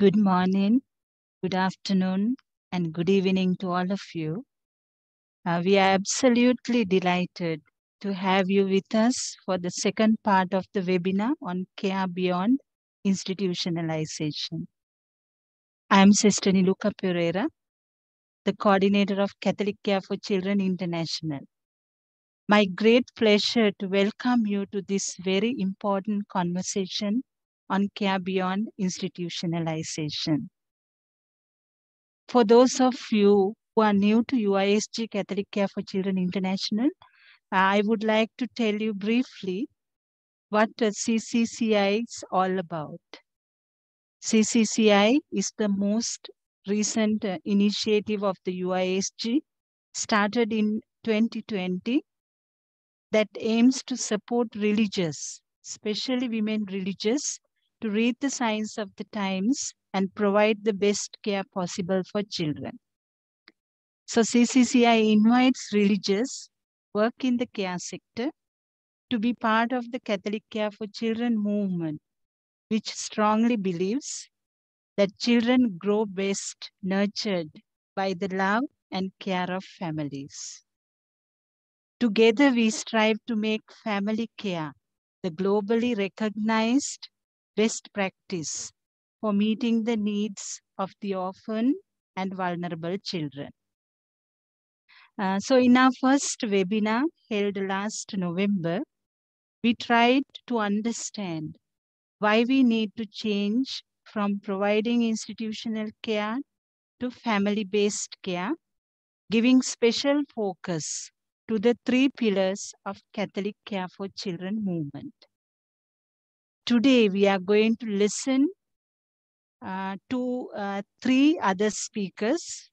Good morning, good afternoon, and good evening to all of you. We are absolutely delighted to have you with us for the second part of the webinar on care beyond institutionalization. I am Sister Niluka Pereira, the coordinator of Catholic Care for Children International. My great pleasure to welcome you to this very important conversation on care beyond institutionalization. For those of you who are new to UISG Catholic Care for Children International, I would like to tell you briefly what CCCI is all about. CCCI is the most recent initiative of the UISG, started in 2020, that aims to support religious, especially women religious, to read the signs of the times and provide the best care possible for children. So CCCI invites religious work in the care sector to be part of the Catholic Care for Children movement, which strongly believes that children grow best nurtured by the love and care of families. Together, we strive to make family care the globally recognized best practice for meeting the needs of the orphan and vulnerable children. So in our first webinar held last November, we tried to understand why we need to change from providing institutional care to family-based care, giving special focus to the three pillars of Catholic Care for Children movement. Today, we are going to listen to three other speakers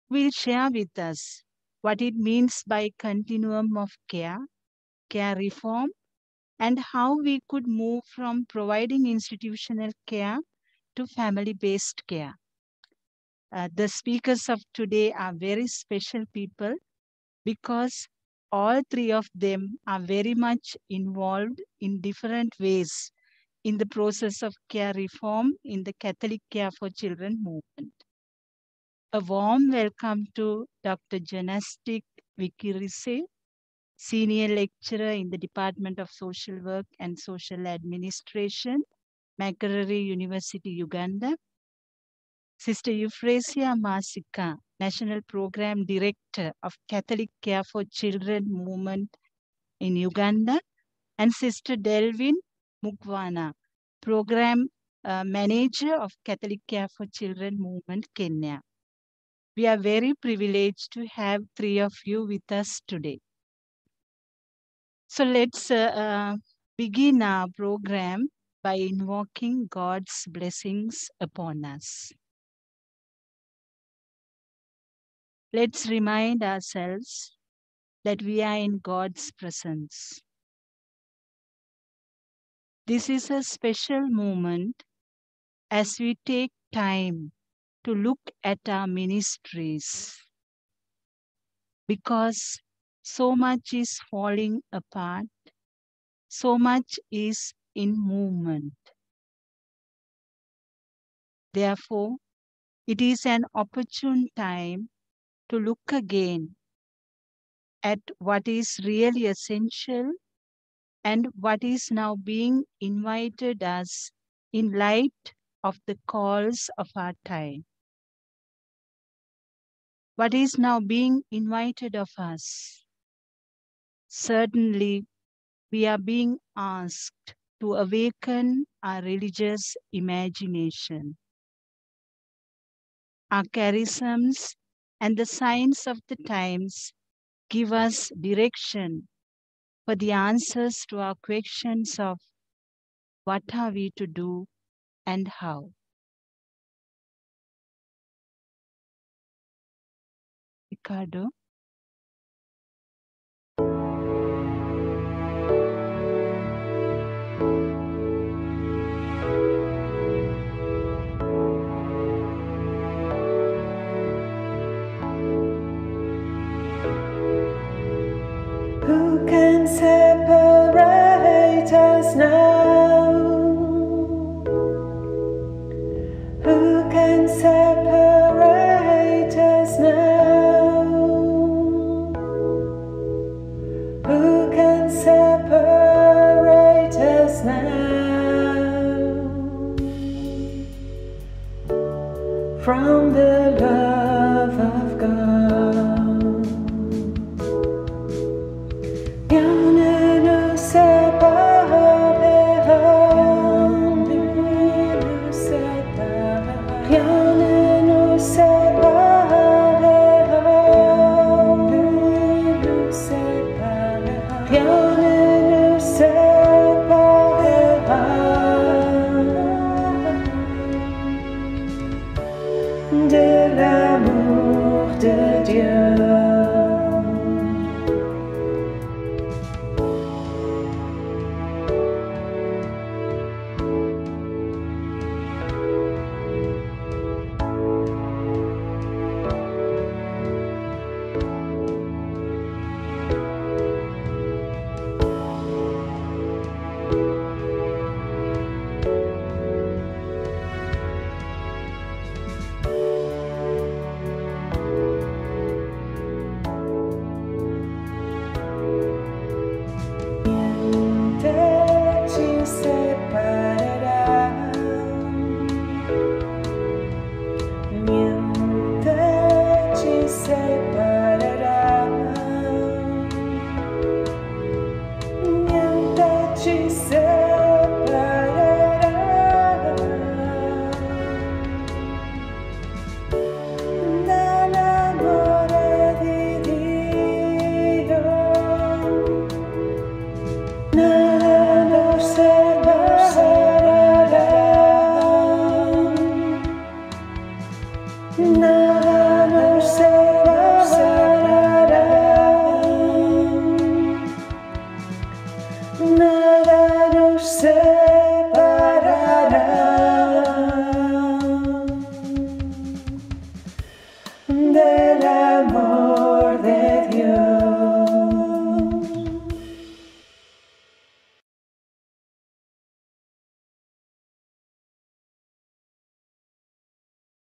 who will share with us what it means by continuum of care, care reform, and how we could move from providing institutional care to family-based care. The speakers of today are very special people because all three of them are very much involved in different ways in the process of care reform in the Catholic Care for Children movement. A warm welcome to Dr. Janastic Vikirise, Senior Lecturer in the Department of Social Work and Social Administration, Makerere University, Uganda. Sister Euphrasia Masika, National Program Director of Catholic Care for Children Movement in Uganda. And Sister Delvin Mukwana, Program Manager of Catholic Care for Children Movement, Kenya. We are very privileged to have three of you with us today. So let's begin our program by invoking God's blessings upon us. Let's remind ourselves that we are in God's presence. This is a special moment as we take time to look at our ministries, because so much is falling apart, so much is in movement. Therefore, it is an opportune time to look again at what is really essential and what is now being invited us in light of the calls of our time. What is now being invited of us? Certainly, we are being asked to awaken our religious imagination. Our charisms and the signs of the times give us direction for the answers to our questions of what are we to do and how. Ricardo? Who can separate us now? Who us now from the love of God. Rien ne nous séparera, rien ne nous séparera, rien ne nous séparera de l'amour de Dieu.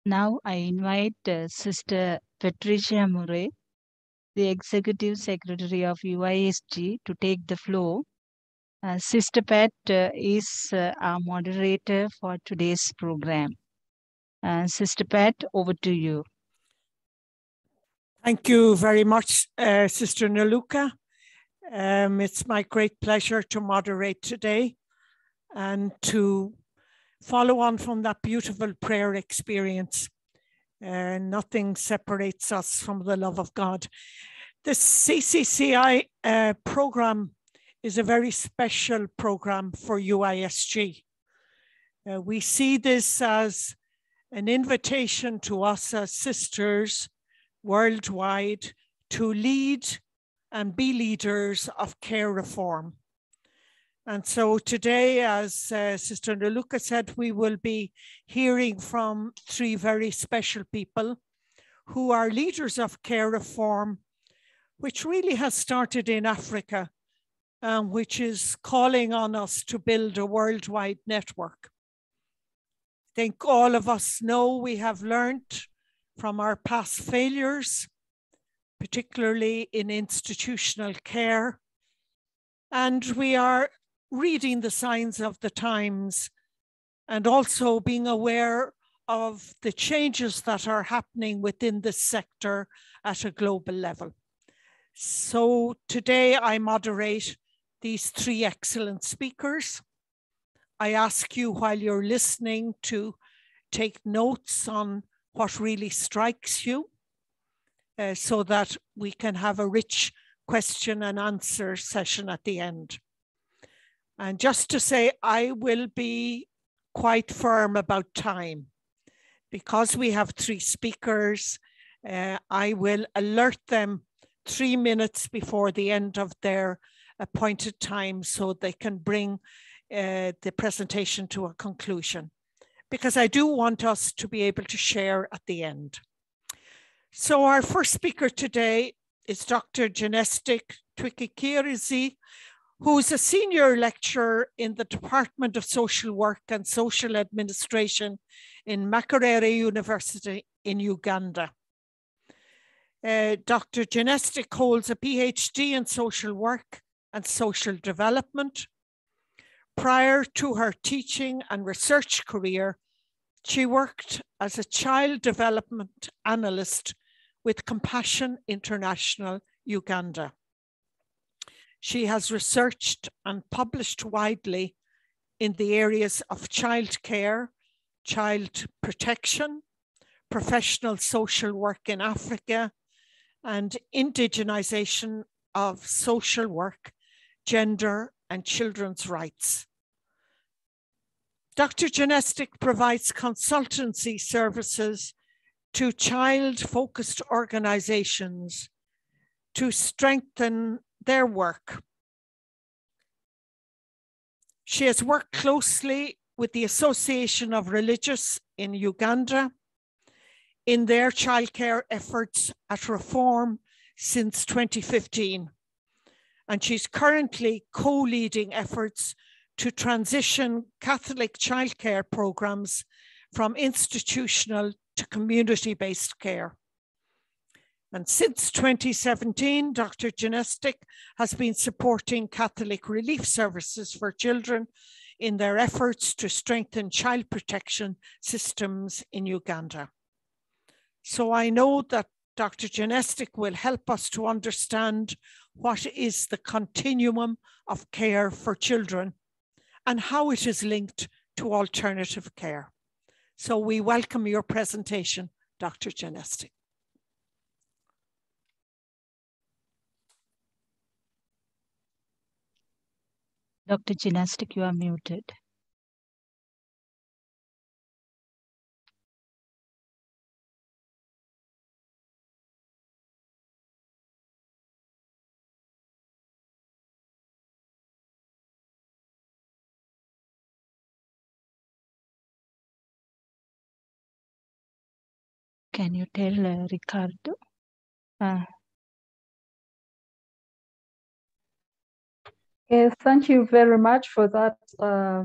Now I invite Sister Patricia Murray, the Executive Secretary of UISG, to take the floor. Sister Pat is our moderator for today's program. Sister Pat, over to you. Thank you very much, Sister Naluka. It's my great pleasure to moderate today and to follow on from that beautiful prayer experience. Nothing separates us from the love of God. The ccci program is a very special program for UISG. We see this as an invitation to us as sisters worldwide to lead and be leaders of care reform. And so today, as Sister Naluka said, we will be hearing from three very special people who are leaders of care reform, which really has started in Africa, which is calling on us to build a worldwide network. I think all of us know we have learned from our past failures, particularly in institutional care, and we are reading the signs of the times and also being aware of the changes that are happening within this sector at a global level. So today I moderate these three excellent speakers. I ask you while you're listening to take notes on what really strikes you so that we can have a rich question and answer session at the end. And just to say, I will be quite firm about time. Because we have three speakers, I will alert them 3 minutes before the end of their appointed time so they can bring the presentation to a conclusion. Because I do want us to be able to share at the end. So our first speaker today is Dr. Genestic Twikikirizi, who's a senior lecturer in the Department of Social Work and Social Administration in Makerere University in Uganda. Dr. Genestic holds a PhD in social work and social development, Prior to her teaching and research career, she worked as a child development analyst with Compassion International Uganda. She has researched and published widely in the areas of child care, child protection, professional social work in Africa, and indigenization of social work, gender, and children's rights. Dr. Janestic provides consultancy services to child-focused organizations to strengthen their work. She has worked closely with the Association of Religious in Uganda in their childcare efforts at reform since 2015. And she's currently co-leading efforts to transition Catholic childcare programs from institutional to community-based care. And since 2017, Dr. Janestic has been supporting Catholic relief services for children in their efforts to strengthen child protection systems in Uganda. So I know that Dr. Janestic will help us to understand what is the continuum of care for children and how it is linked to alternative care. So we welcome your presentation, Dr. Janestic. Dr. Janestic, you are muted. Can you tell Ricardo? Yes, thank you very much for that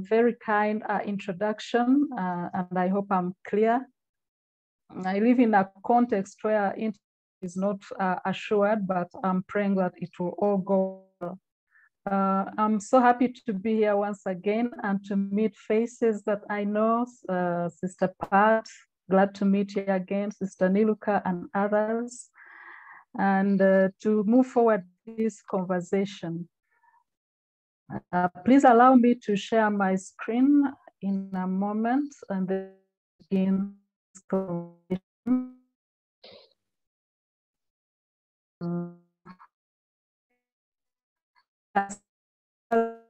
very kind introduction, and I hope I'm clear. I live in a context where internet is not assured, but I'm praying that it will all go well. I'm so happy to be here once again and to meet faces that I know, Sister Pat, glad to meet you again, Sister Niluka and others, and to move forward this conversation. Please allow me to share my screen in a moment and then begin this conversation. As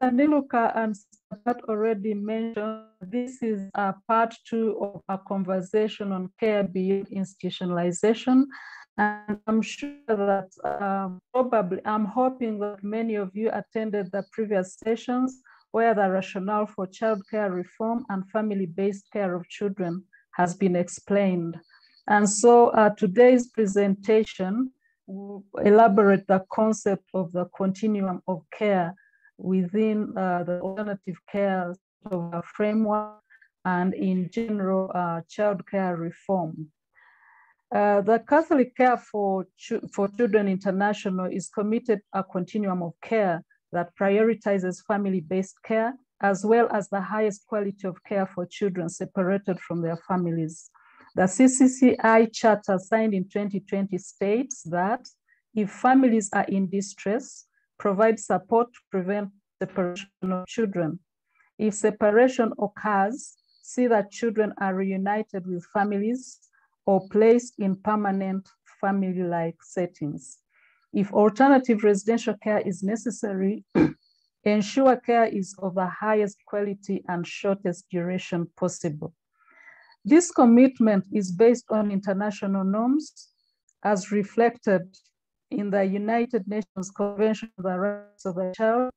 Niluka and Pat already mentioned, this is a part 2 of a conversation on care beyond institutionalization. And I'm sure that I'm hoping that many of you attended the previous sessions where the rationale for childcare reform and family-based care of children has been explained. And so today's presentation will elaborate the concept of the continuum of care within the alternative care framework and in general childcare reform. The Catholic Care for Children International is committed a continuum of care that prioritizes family-based care, as well as the highest quality of care for children separated from their families. The CCCI Charter signed in 2020 states that if families are in distress, provide support to prevent separation of children. If separation occurs, see that children are reunited with families or placed in permanent family-like settings. If alternative residential care is necessary, ensure care is of the highest quality and shortest duration possible. This commitment is based on international norms as reflected in the United Nations Convention on the Rights of the Child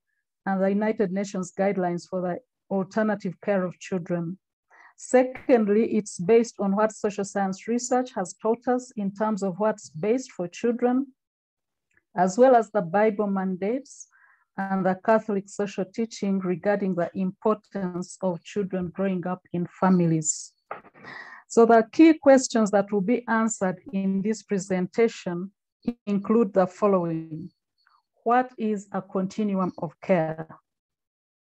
and the United Nations Guidelines for the Alternative Care of Children. Secondly, it's based on what social science research has taught us in terms of what's best for children, as well as the Bible mandates and the Catholic social teaching regarding the importance of children growing up in families. So the key questions that will be answered in this presentation include the following. What is a continuum of care?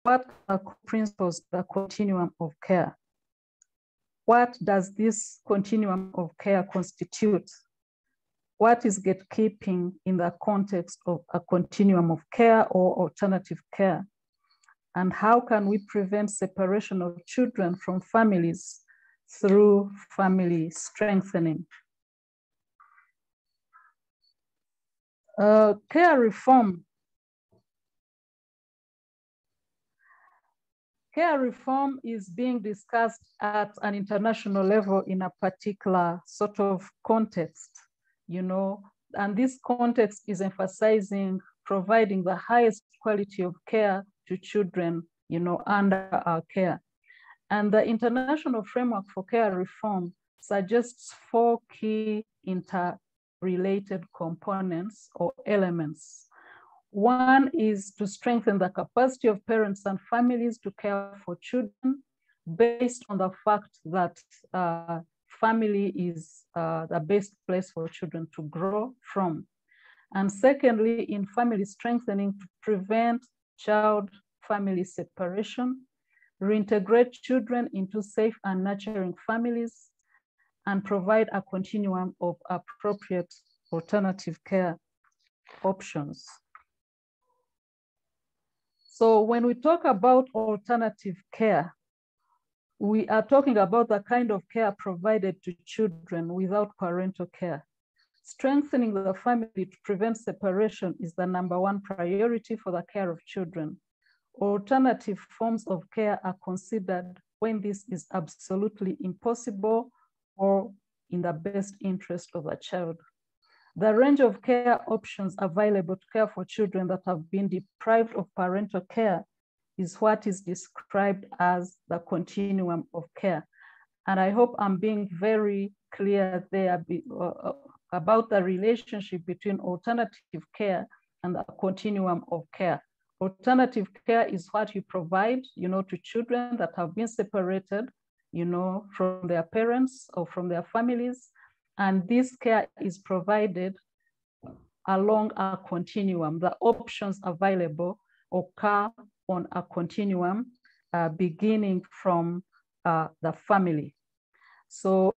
what are principles of the continuum of care? What does this continuum of care constitute? What is gatekeeping in the context of a continuum of care or alternative care? And how can we prevent separation of children from families through family strengthening? Care reform. Care reform is being discussed at an international level in a particular sort of context, you know, and this context is emphasizing providing the highest quality of care to children, you know, under our care. And the International Framework for Care Reform suggests 4 key interrelated components or elements. One is to strengthen the capacity of parents and families to care for children based on the fact that family is the best place for children to grow from. And secondly, in family strengthening, to prevent child-family separation, reintegrate children into safe and nurturing families, and provide a continuum of appropriate alternative care options. So when we talk about alternative care, we are talking about the kind of care provided to children without parental care. Strengthening the family to prevent separation is the #1 priority for the care of children. Alternative forms of care are considered when this is absolutely impossible or in the best interest of the child. The range of care options available to care for children that have been deprived of parental care is what is described as the continuum of care. And I hope I'm being very clear there about the relationship between alternative care and the continuum of care. Alternative care is what you provide, you know, to children that have been separated, you know, from their parents or from their families. And this care is provided along a continuum. The options available occur on a continuum beginning from the family. So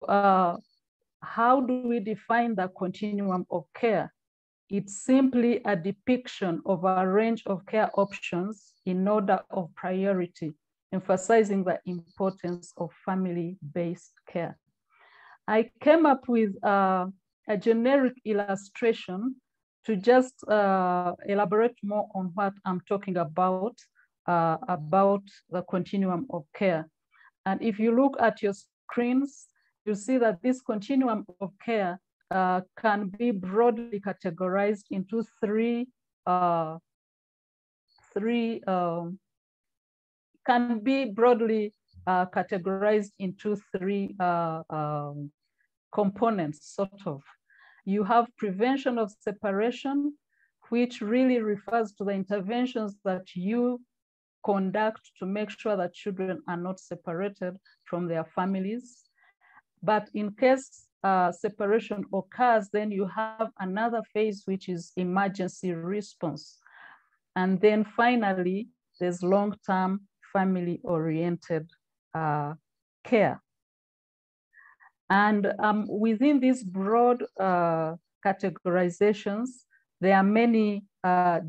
how do we define the continuum of care? It's simply a depiction of a range of care options in order of priority, emphasizing the importance of family-based care. I came up with a generic illustration to just elaborate more on what I'm talking about the continuum of care. And if you look at your screens, you see that this continuum of care can be broadly categorized into three components, sort of. You have prevention of separation, which really refers to the interventions that you conduct to make sure that children are not separated from their families. But in case separation occurs, then you have another phase, which is emergency response. And then finally, there's long-term family-oriented care. And within these broad categorizations, there are many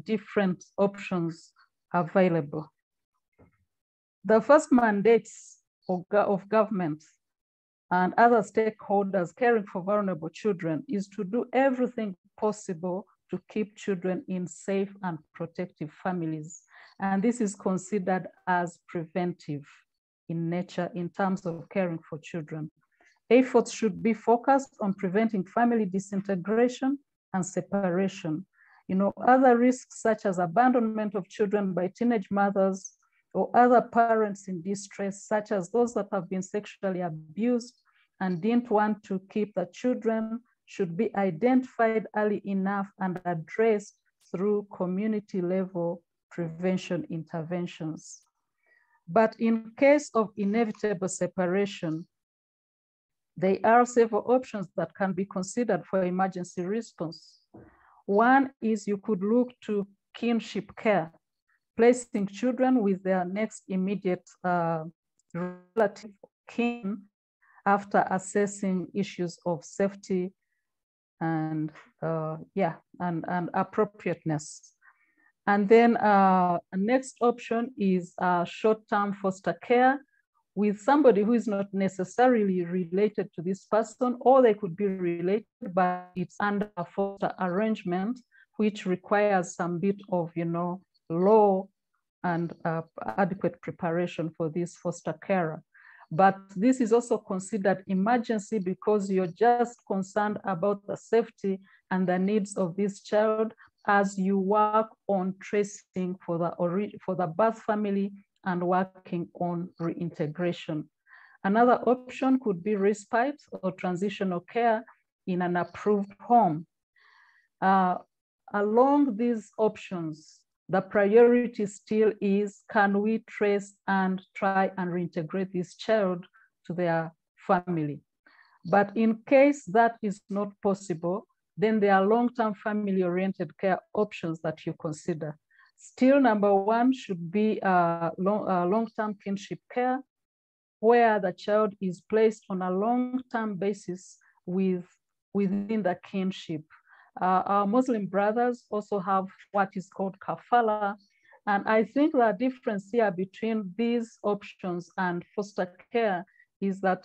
different options available. The first mandates of government and other stakeholders caring for vulnerable children is to do everything possible to keep children in safe and protective families. And this is considered as preventive in nature in terms of caring for children. Efforts should be focused on preventing family disintegration and separation. You know, other risks such as abandonment of children by teenage mothers or other parents in distress, such as those that have been sexually abused and didn't want to keep the children, should be identified early enough and addressed through community level prevention interventions. But in case of inevitable separation, there are several options that can be considered for emergency response. One is you could look to kinship care, placing children with their next immediate relative kin after assessing issues of safety and and appropriateness. And then next option is short-term foster care with somebody who is not necessarily related to this person, or they could be related, but it's under a foster arrangement, which requires some bit of, law and adequate preparation for this foster carer. But this is also considered emergency because you're just concerned about the safety and the needs of this child as you work on tracing for the birth family and working on reintegration. Another option could be respite or transitional care in an approved home. Along these options, the priority still is, can we trace and try and reintegrate this child to their family? But in case that is not possible, then there are long-term family-oriented care options that you consider. Still, number one should be long-term kinship care, where the child is placed on a long-term basis within the kinship. Our Muslim brothers also have what is called kafala. And I think the difference here between these options and foster care is that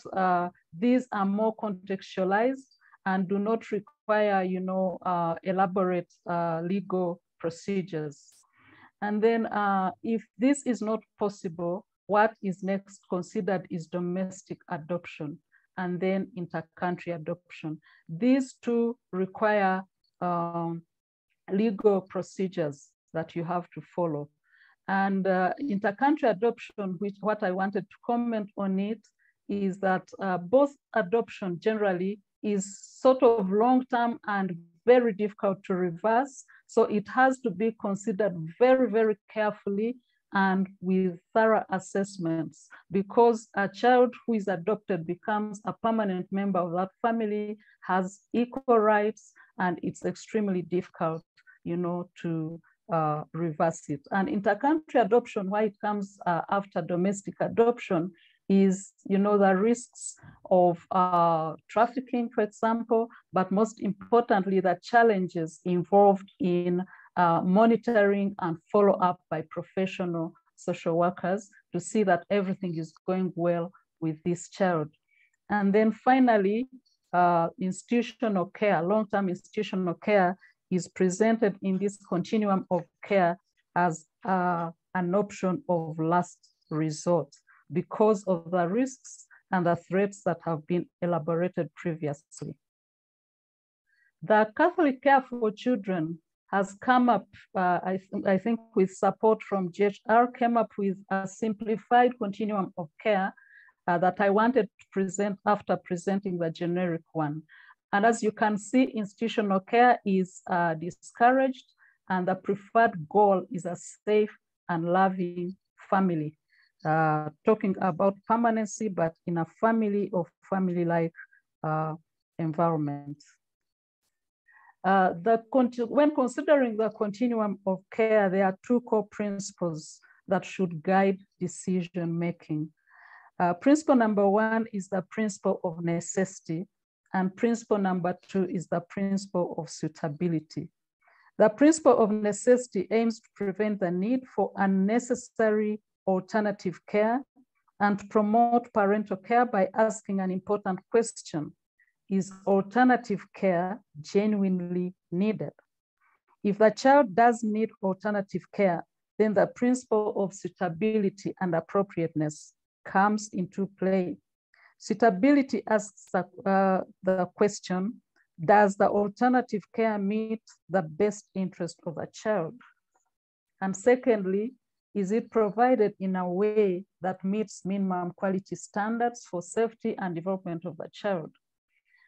these are more contextualized and do not require, elaborate legal procedures. And then if this is not possible, what is next considered is domestic adoption and then inter-country adoption. These two require legal procedures that you have to follow. And inter-country adoption, what I wanted to comment on it, is that both adoption generally is sort of long-term and very difficult to reverse. So it has to be considered very, very carefully and with thorough assessments, because a child who is adopted becomes a permanent member of that family, has equal rights, and it's extremely difficult, to reverse it. And inter-country adoption, why it comes after domestic adoption, is, the risks of trafficking, for example, but most importantly, the challenges involved in monitoring and follow-up by professional social workers to see that everything is going well with this child. And then finally, institutional care, long-term institutional care is presented in this continuum of care as an option of last resort because of the risks and the threats that have been elaborated previously. The Catholic Care for Children has come up, I think with support from GHR, came up with a simplified continuum of care that I wanted to present after presenting the generic one. And as you can see, institutional care is discouraged, and the preferred goal is a safe and loving family. Talking about permanency, but in a family or family-like environment. When considering the continuum of care, there are two core principles that should guide decision-making. Principle number one is the principle of necessity, and principle number two is the principle of suitability. The principle of necessity aims to prevent the need for unnecessary alternative care and promote parental care by asking an important question: is alternative care genuinely needed? If the child does need alternative care, then the principle of suitability and appropriateness comes into play. Suitability asks the question, does the alternative care meet the best interest of the child? And secondly, is it provided in a way that meets minimum quality standards for safety and development of the child?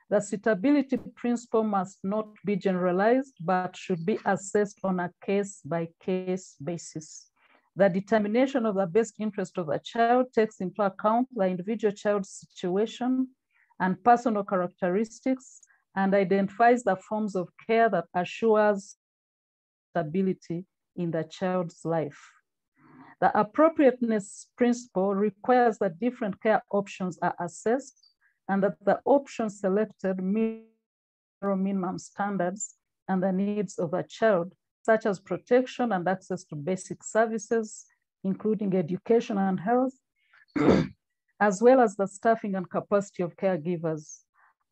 The suitability principle must not be generalized, but should be assessed on a case-by-case basis. The determination of the best interest of the child takes into account the individual child's situation and personal characteristics, and identifies the forms of care that assures stability in the child's life. The appropriateness principle requires that different care options are assessed and that the options selected meet minimum standards and the needs of the child, such as protection and access to basic services, including education and health, as well as the staffing and capacity of caregivers.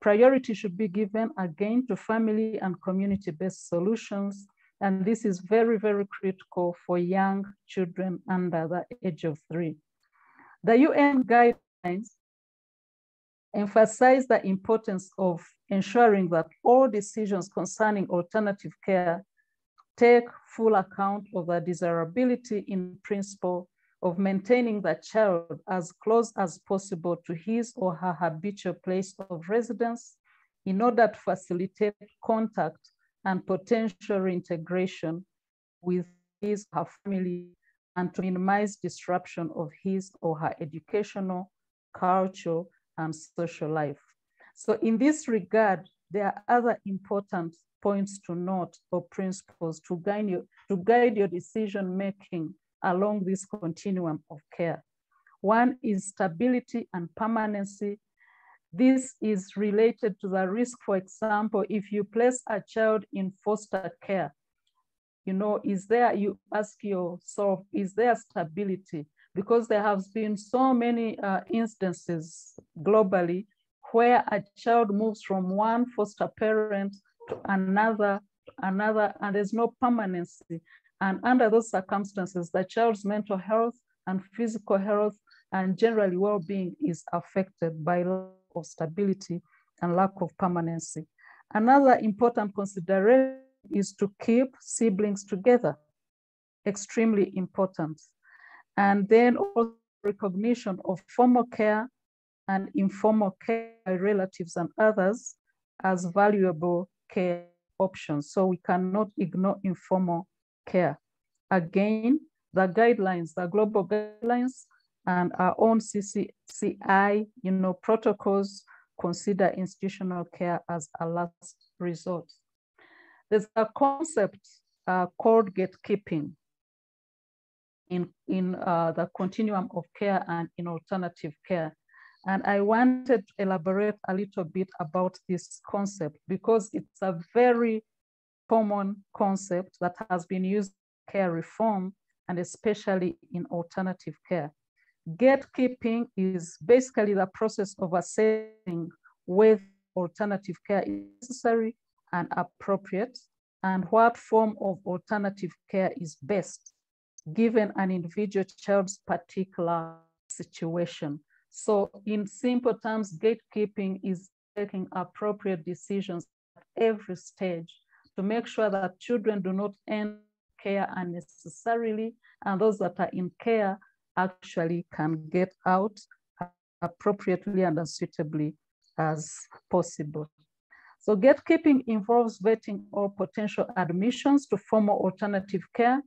Priority should be given again to family and community-based solutions. And this is very, very critical for young children under the age of 3. The UN guidelines emphasize the importance of ensuring that all decisions concerning alternative care take full account of the desirability in principle of maintaining the child as close as possible to his or her habitual place of residence in order to facilitate contact and potential reintegration with his or her family and to minimize disruption of his or her educational, cultural, and social life. So in this regard, there are other important points to note or principles to guide your decision-making along this continuum of care. One is stability and permanency. This is related to the risk, for example, if you place a child in foster care, you ask yourself, is there stability? Because there have been so many instances globally where a child moves from one foster parent to another, and there's no permanency. And under those circumstances, the child's mental health and physical health and generally well-being is affected by lack of stability and lack of permanency. Another important consideration is to keep siblings together, extremely important. And then also recognition of formal care and informal care by relatives and others as valuable care options. So we cannot ignore informal care. Again, the guidelines, the global guidelines and our own ccci, protocols consider institutional care as a last resort. There's a concept called gatekeeping in the continuum of care and in alternative care. And I wanted to elaborate a little bit about this concept because it's a very common concept that has been used in care reform and especially in alternative care. Gatekeeping is basically the process of assessing whether alternative care is necessary and appropriate and what form of alternative care is best given an individual child's particular situation. So in simple terms, gatekeeping is taking appropriate decisions at every stage to make sure that children do not end care unnecessarily, and those that are in care actually can get out appropriately and as suitably as possible. So gatekeeping involves vetting all potential admissions to formal alternative care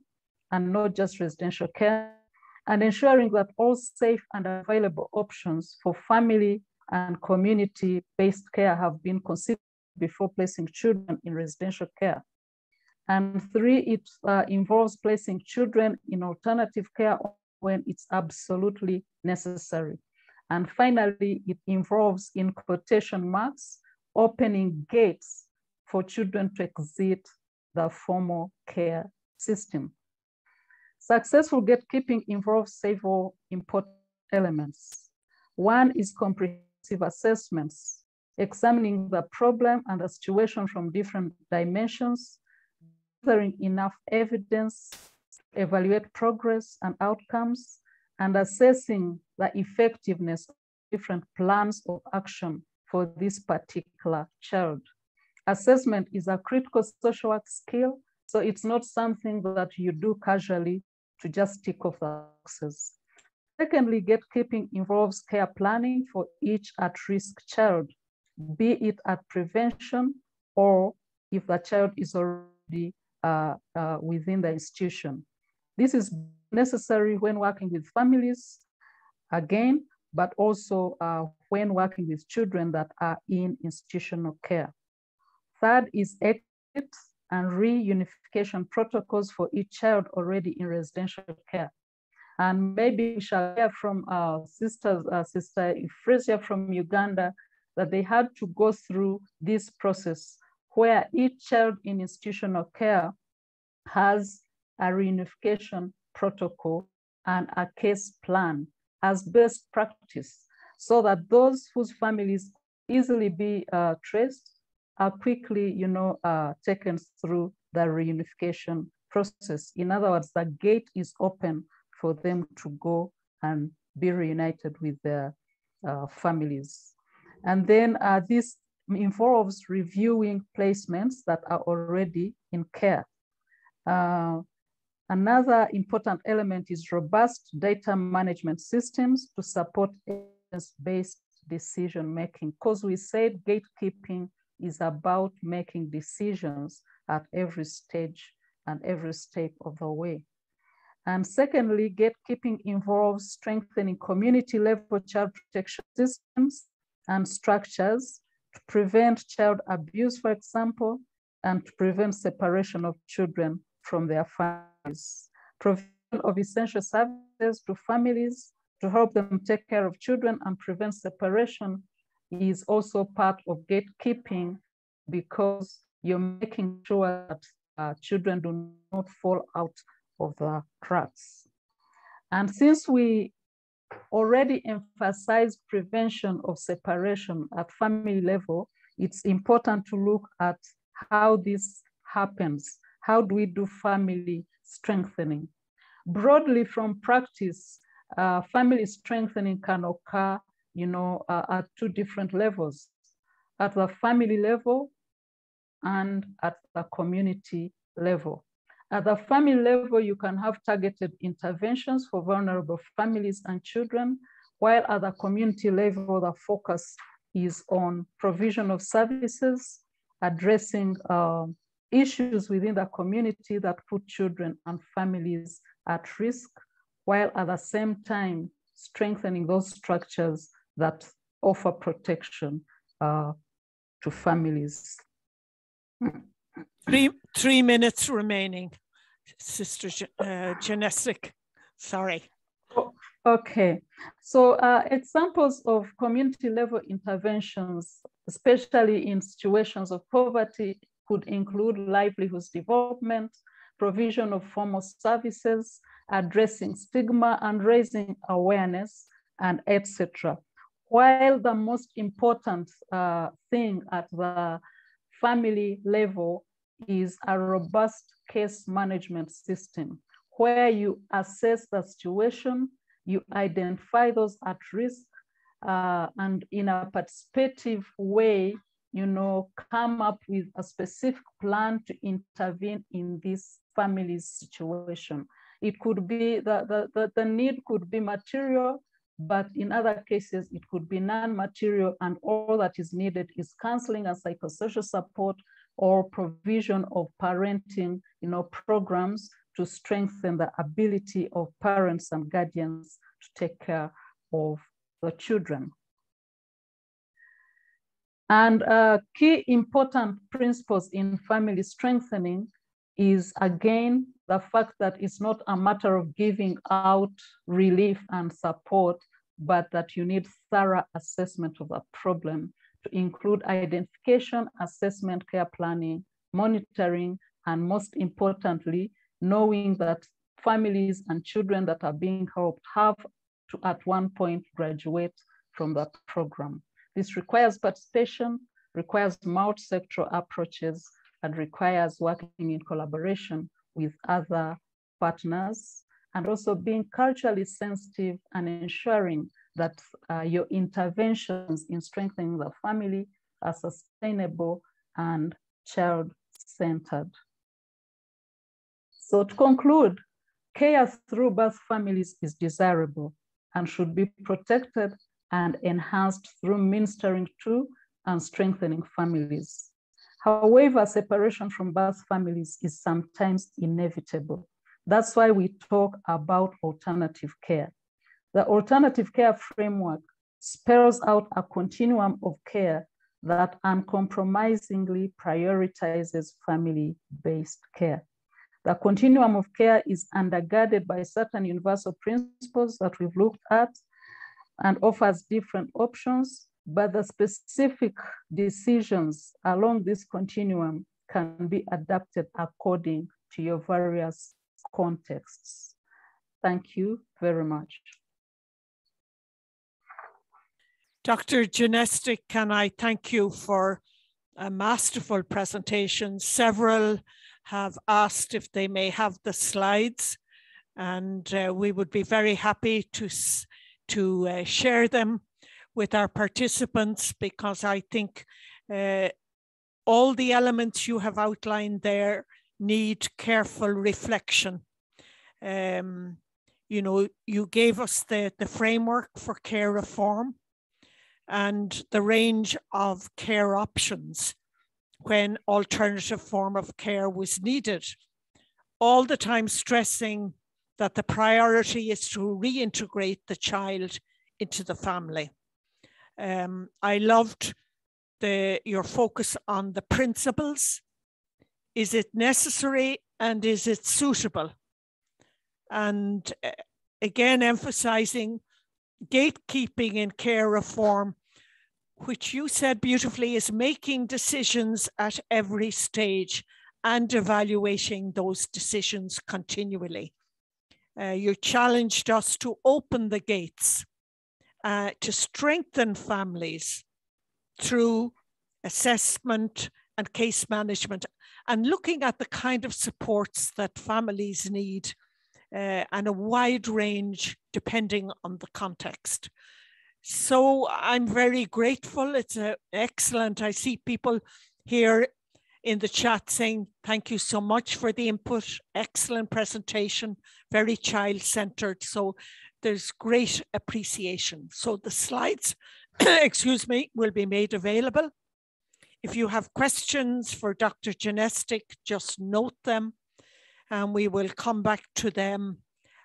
and not just residential care, and ensuring that all safe and available options for family and community-based care have been considered before placing children in residential care. And 3, it involves placing children in alternative care when it's absolutely necessary. And finally, it involves, in quotation marks, opening gates for children to exit the formal care system. Successful gatekeeping involves several important elements. One is comprehensive assessments, examining the problem and the situation from different dimensions, gathering enough evidence, evaluate progress and outcomes, and assessing the effectiveness of different plans of action for this particular child. Assessment is a critical social work skill, so it's not something that you do casually to just tick off the boxes. Secondly, gatekeeping involves care planning for each at-risk child, be it at prevention or if the child is already within the institution. This is necessary when working with families, again, but also when working with children that are in institutional care. Third is exit and reunification protocols for each child already in residential care. And maybe we shall hear from our sisters, Sister Euphrasia from Uganda, that they had to go through this process where each child in institutional care has a reunification protocol and a case plan as best practice, so that those whose families easily be traced are quickly, taken through the reunification process. In other words, the gate is open for them to go and be reunited with their families. And then this involves reviewing placements that are already in care. Another important element is robust data management systems to support evidence-based decision-making, because we said gatekeeping is about making decisions at every stage and every step of the way. And secondly, gatekeeping involves strengthening community-level child protection systems and structures to prevent child abuse, for example, and to prevent separation of children from their families. Provision of essential services to families to help them take care of children and prevent separation is also part of gatekeeping, because you're making sure that children do not fall out of the cracks. And since we already emphasized prevention of separation at family level, it's important to look at how this happens. How do we do family strengthening? Broadly from practice, family strengthening can occur, at two different levels: at the family level and at the community level. At the family level, you can have targeted interventions for vulnerable families and children, while at the community level, the focus is on provision of services, addressing issues within the community that put children and families at risk, while at the same time strengthening those structures that offer protection to families. 3 minutes remaining, Sister Genesik. Sorry. Okay, so examples of community level interventions, especially in situations of poverty, could include livelihoods development, provision of formal services, addressing stigma and raising awareness, and etc. While the most important thing at the family level is a robust case management system, where you assess the situation, you identify those at risk, and in a participative way, come up with a specific plan to intervene in this family's situation. It could be, the need could be material, but in other cases, it could be non-material, and all that is needed is counseling and psychosocial support or provision of parenting, programs to strengthen the ability of parents and guardians to take care of the children. And key important principles in family strengthening is, again, the fact that it's not a matter of giving out relief and support, but that you need thorough assessment of the problem to include identification, assessment, care planning, monitoring, and most importantly, knowing that families and children that are being helped have to, at one point, graduate from that program. This requires participation, requires multi-sectoral approaches, and requires working in collaboration with other partners, and also being culturally sensitive and ensuring that your interventions in strengthening the family are sustainable and child-centered. So to conclude, care through birth families is desirable and should be protected and enhanced through ministering to and strengthening families. However, separation from birth families is sometimes inevitable. That's why we talk about alternative care. The alternative care framework spells out a continuum of care that uncompromisingly prioritizes family-based care. The continuum of care is undergirded by certain universal principles that we've looked at and offers different options, but the specific decisions along this continuum can be adapted according to your various contexts. Thank you very much. Dr. Janestic, can I thank you for a masterful presentation. Several have asked if they may have the slides, and we would be very happy to share them with our participants, because I think all the elements you have outlined there need careful reflection. You know, you gave us the framework for care reform and the range of care options when alternative form of care was needed, all the time stressing that the priority is to reintegrate the child into the family. I loved your focus on the principles. Is it necessary and is it suitable? And again, emphasizing gatekeeping in care reform, which you said beautifully is making decisions at every stage and evaluating those decisions continually. You challenged us to open the gates, to strengthen families through assessment and case management, and looking at the kind of supports that families need, and a wide range depending on the context. So I'm very grateful. It's excellent. I see people here in the chat saying, thank you so much for the input. Excellent presentation, very child-centered. So there's great appreciation. So the slides, excuse me, will be made available. If you have questions for Dr. Janestic, just note them, and we will come back to them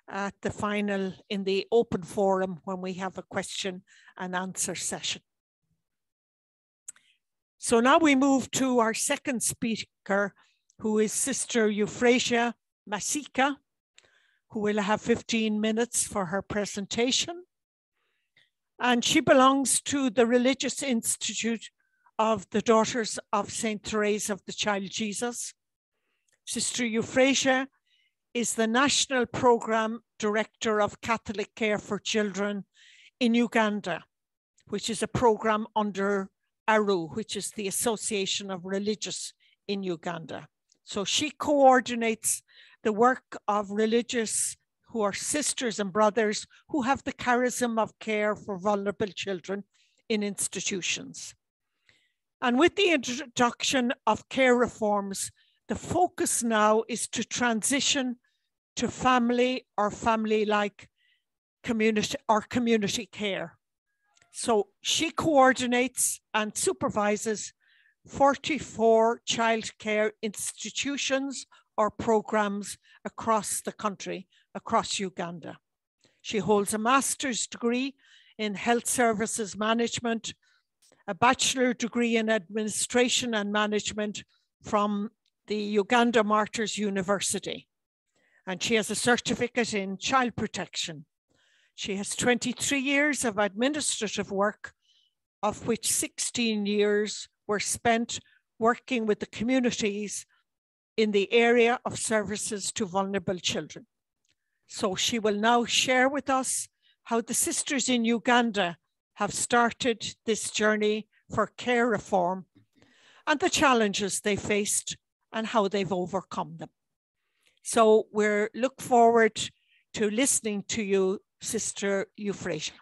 at the final in the open forum when we have a question and answer session. So now we move to our second speaker, who is Sister Euphrasia Masika, who will have 15 minutes for her presentation. And she belongs to the Religious Institute of the Daughters of St. Therese of the Child Jesus. Sister Euphrasia is the National Program Director of Catholic Care for Children in Uganda, which is a program under ARU, which is the Association of Religious in Uganda. So she coordinates the work of religious who are sisters and brothers who have the charism of care for vulnerable children in institutions. And with the introduction of care reforms, the focus now is to transition to family or family-like community or community care. So she coordinates and supervises 44 childcare institutions or programs across the country, across Uganda. She holds a master's degree in health services management, a bachelor degree in administration and management from the Uganda Martyrs University. And she has a certificate in child protection. She has 23 years of administrative work, of which 16 years were spent working with the communities in the area of services to vulnerable children. So she will now share with us how the sisters in Uganda have started this journey for care reform and the challenges they faced and how they've overcome them. So we look forward to listening to you, Sister Euphrasia.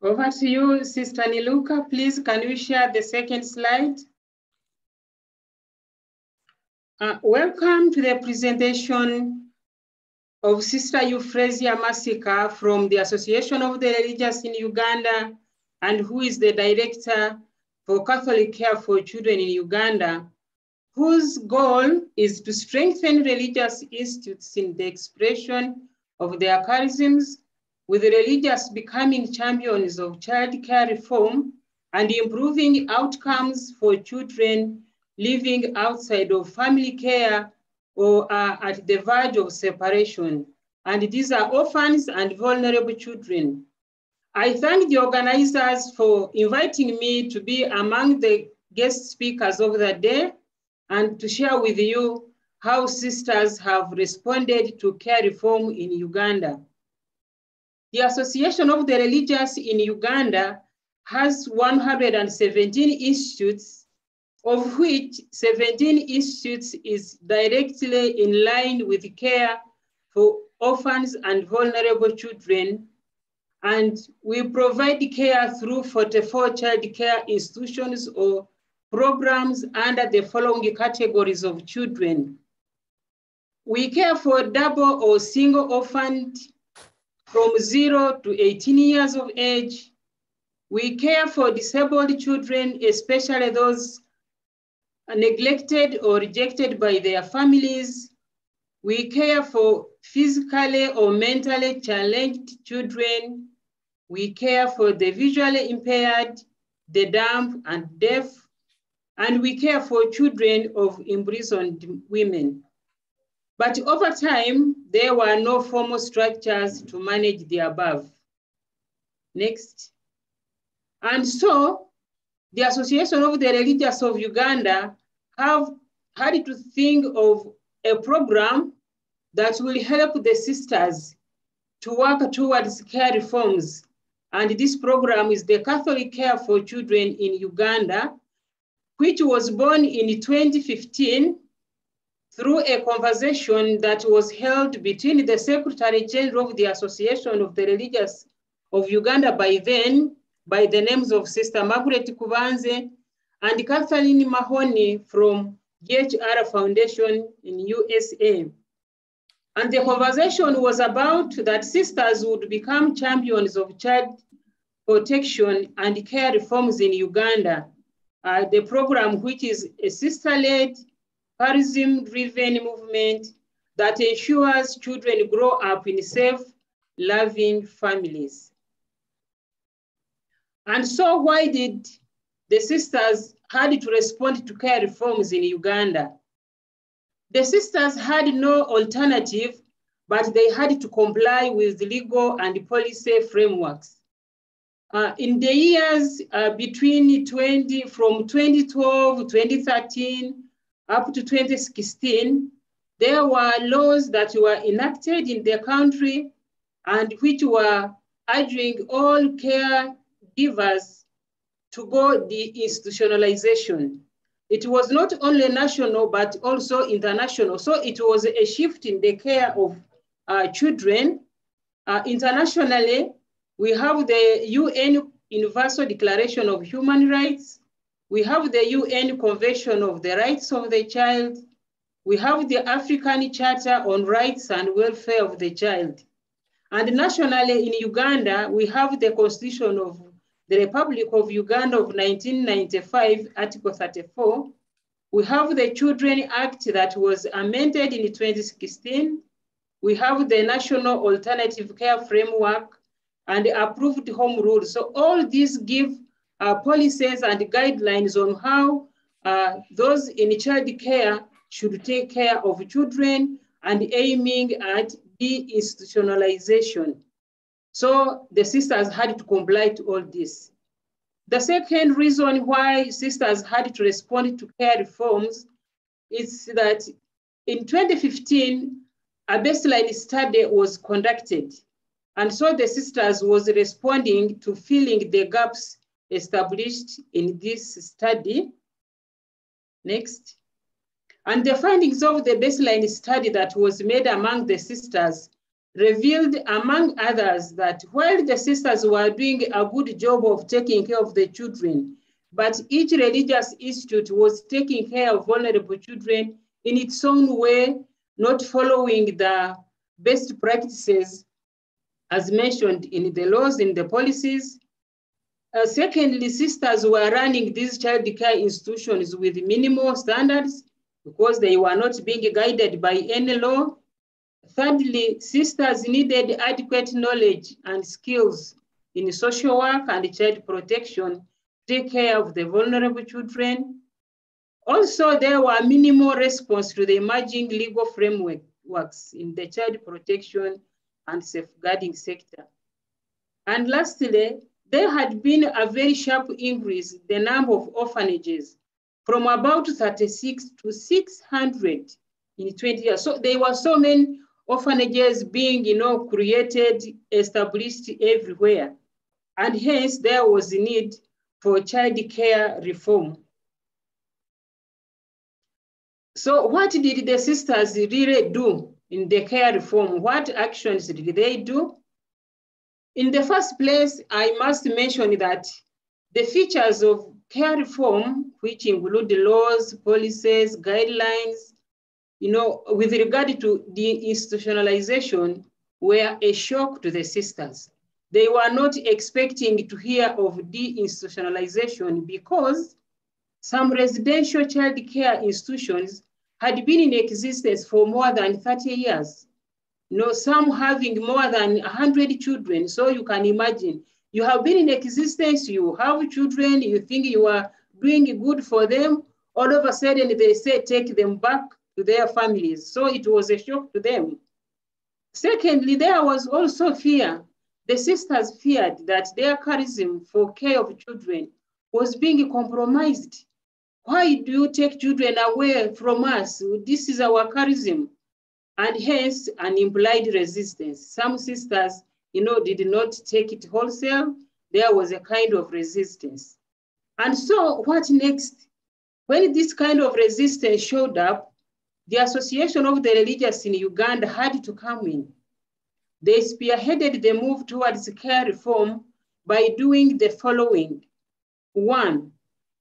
Over to you, Sister Niluka. Please, can you share the second slide? Welcome to the presentation of Sister Euphrasia Masika from the Association of the Religious in Uganda, and who is the Director for Catholic Care for Children in Uganda, whose goal is to strengthen religious institutes in the expression of their charisms, with the religious becoming champions of child care reform and improving outcomes for children living outside of family care or are at the verge of separation. And these are orphans and vulnerable children. I thank the organizers for inviting me to be among the guest speakers of the day and to share with you how sisters have responded to care reform in Uganda. The Association of the Religious in Uganda has 117 institutes, of which 17 institutes is directly in line with care for orphans and vulnerable children. And we provide care through 44 child care institutions or programs under the following categories of children. We care for double or single orphaned from 0 to 18 years of age. We care for disabled children, especially those neglected or rejected by their families. We care for physically or mentally challenged children. We care for the visually impaired, the dumb and deaf, and we care for children of imprisoned women. But over time, there were no formal structures to manage the above. Next. And so, the Association of the Religious of Uganda have had to think of a program that will help the sisters to work towards care reforms. And this program is the Catholic Care for Children in Uganda, which was born in 2015 through a conversation that was held between the Secretary General of the Association of the Religious of Uganda by then, by the names of Sister Margaret Kubanze and Kathleen Mahoney from GHR Foundation in USA. And the conversation was about that sisters would become champions of child protection and care reforms in Uganda. The program, which is a sister-led, parism-driven movement that ensures children grow up in safe, loving families. And so why did the sisters had to respond to care reforms in Uganda? The sisters had no alternative, but they had to comply with legal and policy frameworks. In the years from 2012, 2013, up to 2016, there were laws that were enacted in the country and which were urging all caregivers to go de-institutionalization. It was not only national, but also international. So it was a shift in the care of children. Internationally, we have the UN Universal Declaration of Human Rights. We have the UN Convention of the Rights of the Child. We have the African Charter on Rights and Welfare of the Child. And nationally in Uganda, we have the Constitution of the Republic of Uganda of 1995, Article 34. We have the Children Act that was amended in 2016. We have the National Alternative Care Framework and approved home rules. So all these give policies and guidelines on how those in child care should take care of children and aiming at de-institutionalization. So the sisters had to comply to all this. The second reason why sisters had to respond to care reforms is that in 2015, a baseline study was conducted. And so the sisters was responding to filling the gaps established in this study. Next. And the findings of the baseline study that was made among the sisters revealed, among others, that while the sisters were doing a good job of taking care of the children, but each religious institute was taking care of vulnerable children in its own way, not following the best practices as mentioned in the laws, in the policies. Secondly, sisters were running these child care institutions with minimal standards because they were not being guided by any law. Thirdly, sisters needed adequate knowledge and skills in social work and child protection take care of the vulnerable children. Also, there were minimal response to the emerging legal frameworks in the child protection and safeguarding sector. And lastly, there had been a very sharp increase in the number of orphanages from about 36 to 600 in 20 years. So there were so many orphanages being, created, established everywhere. And hence there was a need for child care reform. So what did the sisters really do in the care reform? What actions did they do? In the first place, I must mention that the features of care reform, which include the laws, policies, guidelines, with regard to deinstitutionalization, were a shock to the sisters. They were not expecting to hear of deinstitutionalization because some residential child care institutions had been in existence for more than 30 years. Some having more than 100 children. So you can imagine, you have been in existence, you have children, you think you are doing good for them. All of a sudden they say, take them back to their families. So it was a shock to them. Secondly, there was also fear. The sisters feared that their charism for care of children was being compromised. Why do you take children away from us? This is our charism. And hence an implied resistance. Some sisters, did not take it wholesale. There was a kind of resistance. And so what next? When this kind of resistance showed up, the Association of the Religious in Uganda had to come in. They spearheaded the move towards care reform by doing the following. One,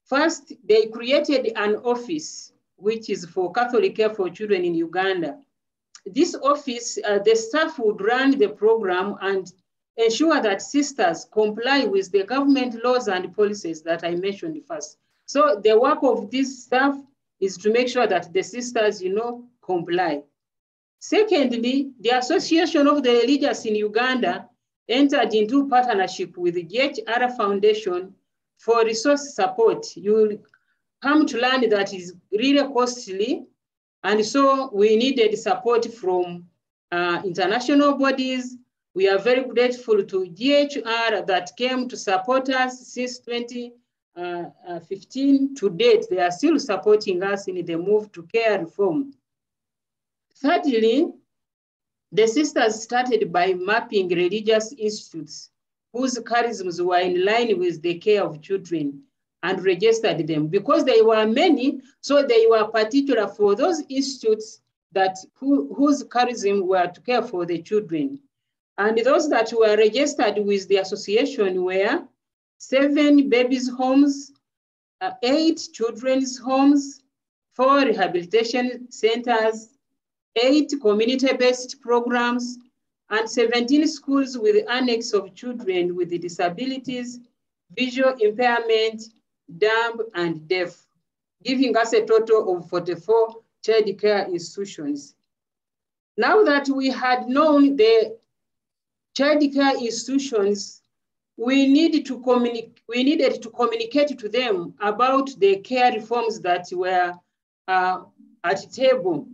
first, they created an office, which is for Catholic care for children in Uganda. This office, the staff would run the program and ensure that sisters comply with the government laws and policies that I mentioned first. So the work of this staff is to make sure that the sisters, comply. Secondly, the Association of the Religious in Uganda entered into partnership with the GHR Foundation for resource support. You will come to learn that is really costly. And so we needed support from international bodies. We are very grateful to GHR that came to support us since 2015 to date. They are still supporting us in the move to care reform. Thirdly, the sisters started by mapping religious institutes whose charisms were in line with the care of children and registered them. Because there were many, so they were particular for those institutes that whose charism were to care for the children. And those that were registered with the association were 7 babies' homes, 8 children's homes, 4 rehabilitation centers, 8 community-based programs, and 17 schools with annex of children with disabilities, visual impairment, dumb, and deaf, giving us a total of 44 child care institutions. Now that we had known the child care institutions, we needed to communicate to them about the care reforms that were at table.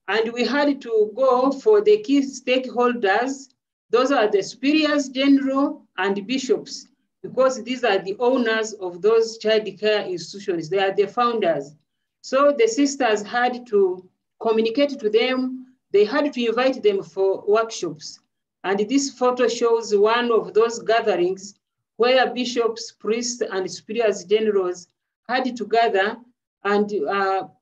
And we had to go for the key stakeholders. Those are the superiors general and bishops, because these are the owners of those child care institutions. They are the founders. So the sisters had to communicate to them. They had to invite them for workshops. And this photo shows one of those gatherings where bishops, priests, and superiors generals had to gather, and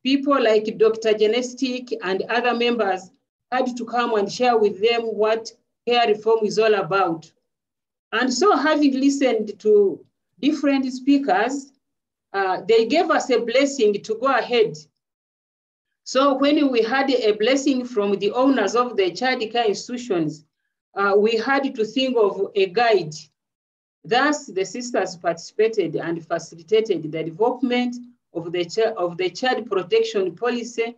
people like Dr. Genestic and other members had to come and share with them what care reform is all about. And so, having listened to different speakers, they gave us a blessing to go ahead. So when we had a blessing from the owners of the child care institutions, we had to think of a guide. Thus, the sisters participated and facilitated the development of the child protection policy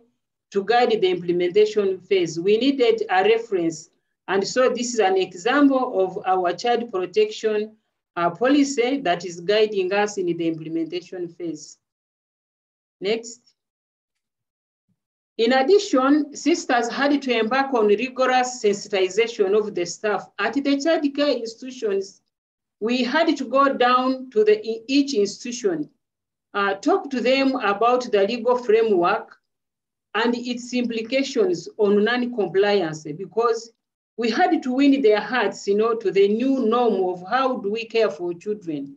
to guide the implementation phase. We needed a reference. And so this is an example of our child protection policy that is guiding us in the implementation phase. Next. In addition, sisters had to embark on rigorous sensitization of the staff. At the child care institutions, we had to go down to each institution, talk to them about the legal framework and its implications on non-compliance, because we had to win their hearts, to the new norm of how do we care for children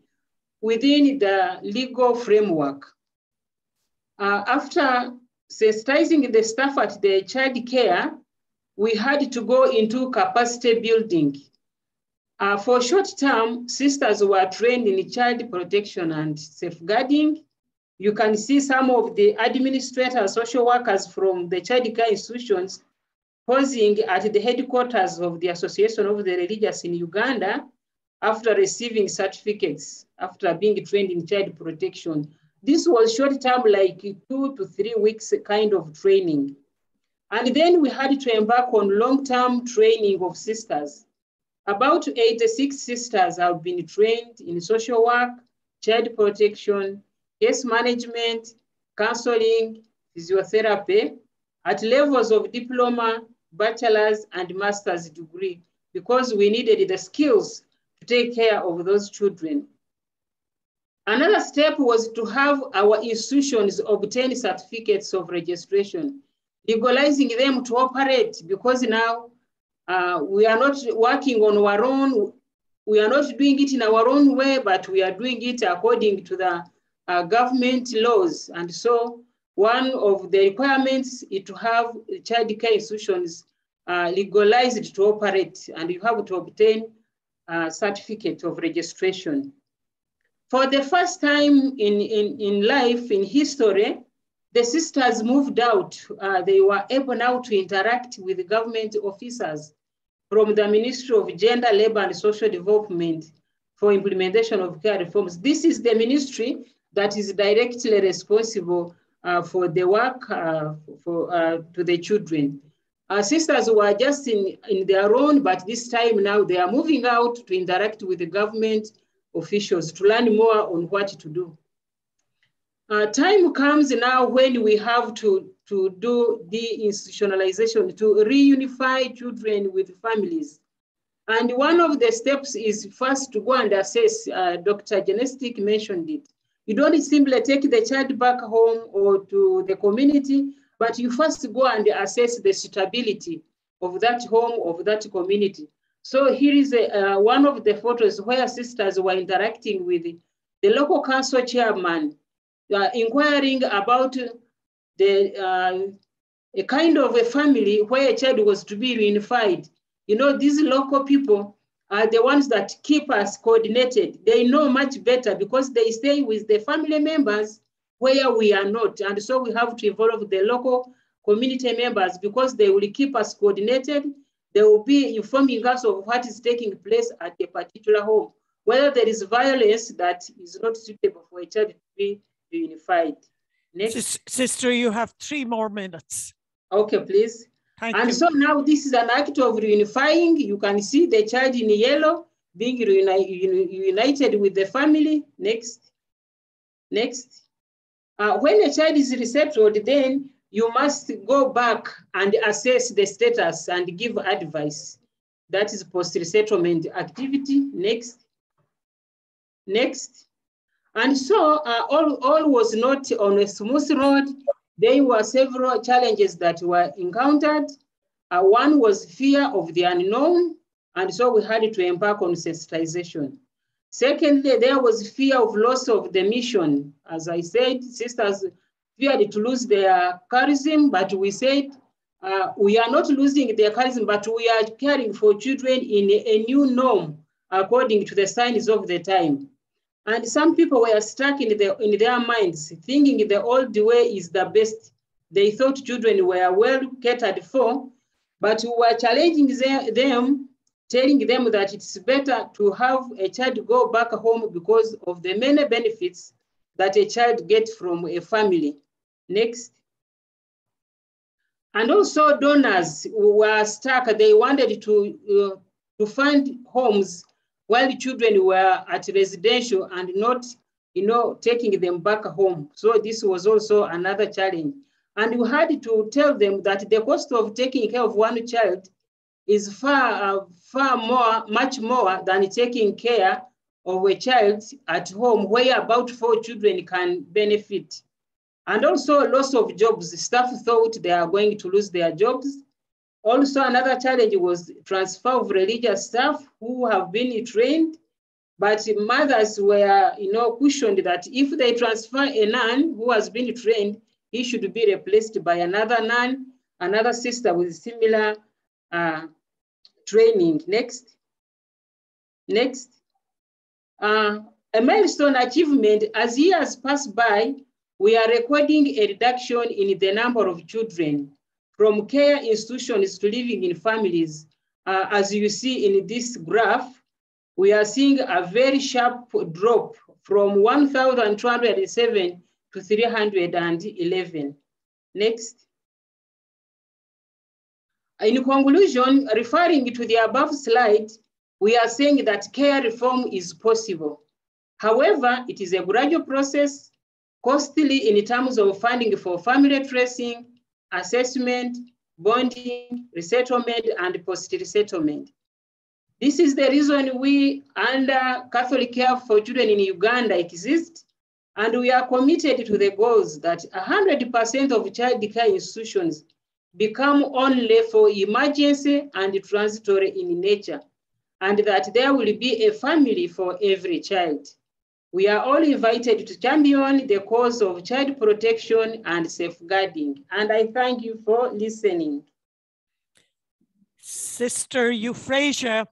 within the legal framework. After sensitizing the staff at the child care, we had to go into capacity building. For short term, sisters were trained in child protection and safeguarding. You can see some of the administrators, social workers from the child care institutions posing at the headquarters of the Association of the Religious in Uganda after receiving certificates, after being trained in child protection. This was short term, like 2 to 3 weeks kind of training. And then we had to embark on long-term training of sisters. About 86 sisters have been trained in social work, child protection, case management, counseling, physiotherapy, at levels of diploma, bachelor's, and master's degree, because we needed the skills to take care of those children. Another step was to have our institutions obtain certificates of registration, legalizing them to operate, because now we are not working on our own. We are not doing it in our own way, but we are doing it according to the government laws. And so one of the requirements is to have child care institutions legalized to operate, and you have to obtain a certificate of registration. For the first time in life, in history, the sisters moved out. They were able now to interact with government officers from the Ministry of Gender, Labor and Social Development for implementation of care reforms. This is the ministry that is directly responsible for the work to the children. Our sisters were just in their own, but this time now they are moving out to interact with the government officials to learn more on what to do. Time comes now when we have to do deinstitutionalization, to reunify children with families. And one of the steps is first to go and assess, Dr. Genestic mentioned it. You don't simply take the child back home or to the community, but you first go and assess the suitability of that home, of that community. So here is one of the photos where sisters were interacting with the local council chairman, inquiring about a kind of a family where a child was to be reunified. These local people are the ones that keep us coordinated. They know much better because they stay with the family members where we are not. And so we have to involve the local community members because they will keep us coordinated. They will be informing us of what is taking place at a particular home, whether there is violence that is not suitable for a child to be reunified. Next. Sister, you have 3 more minutes. Okay, please. Thank you. So now this is an act of reunifying. You can see the child in yellow being reunited with the family. Next. Next. When a child is resettled, then you must go back and assess the status and give advice. That is post-resettlement activity. Next. Next. And so all was not on a smooth road. There were several challenges that were encountered. One was fear of the unknown, and so we had to embark on sensitization. Secondly, there was fear of loss of the mission. As I said, sisters feared to lose their charism, but we said, we are not losing their charism, but we are caring for children in a new norm according to the signs of the time. And some people were stuck in their minds, thinking the old way is the best. They thought children were well catered for, but we were challenging them, telling them that it's better to have a child go back home because of the many benefits that a child gets from a family. Next. And also donors were stuck. They wanted to find homes while children were at residential and not, taking them back home. So this was also another challenge. And we had to tell them that the cost of taking care of one child is much more than taking care of a child at home, where about 4 children can benefit. And also loss of jobs. Staff thought they are going to lose their jobs. Also, another challenge was transfer of religious staff who have been trained, but mothers were, cushioned that if they transfer a nun who has been trained, he should be replaced by another nun, another sister with similar training. Next. A milestone achievement: as years pass by, we are recording a reduction in the number of children from care institutions to living in families. As you see in this graph, we are seeing a very sharp drop from 1,207 to 311. Next. In conclusion, referring to the above slide, we are saying that care reform is possible. However, it is a gradual process, costly in terms of funding for family tracing, assessment, bonding, resettlement, and post-resettlement. This is the reason we, under Catholic Care for Children in Uganda, exist, and we are committed to the goals that 100% of child care institutions become only for emergency and transitory in nature, and that there will be a family for every child. We are all invited to champion the cause of child protection and safeguarding. And I thank you for listening. Sister Euphrasia,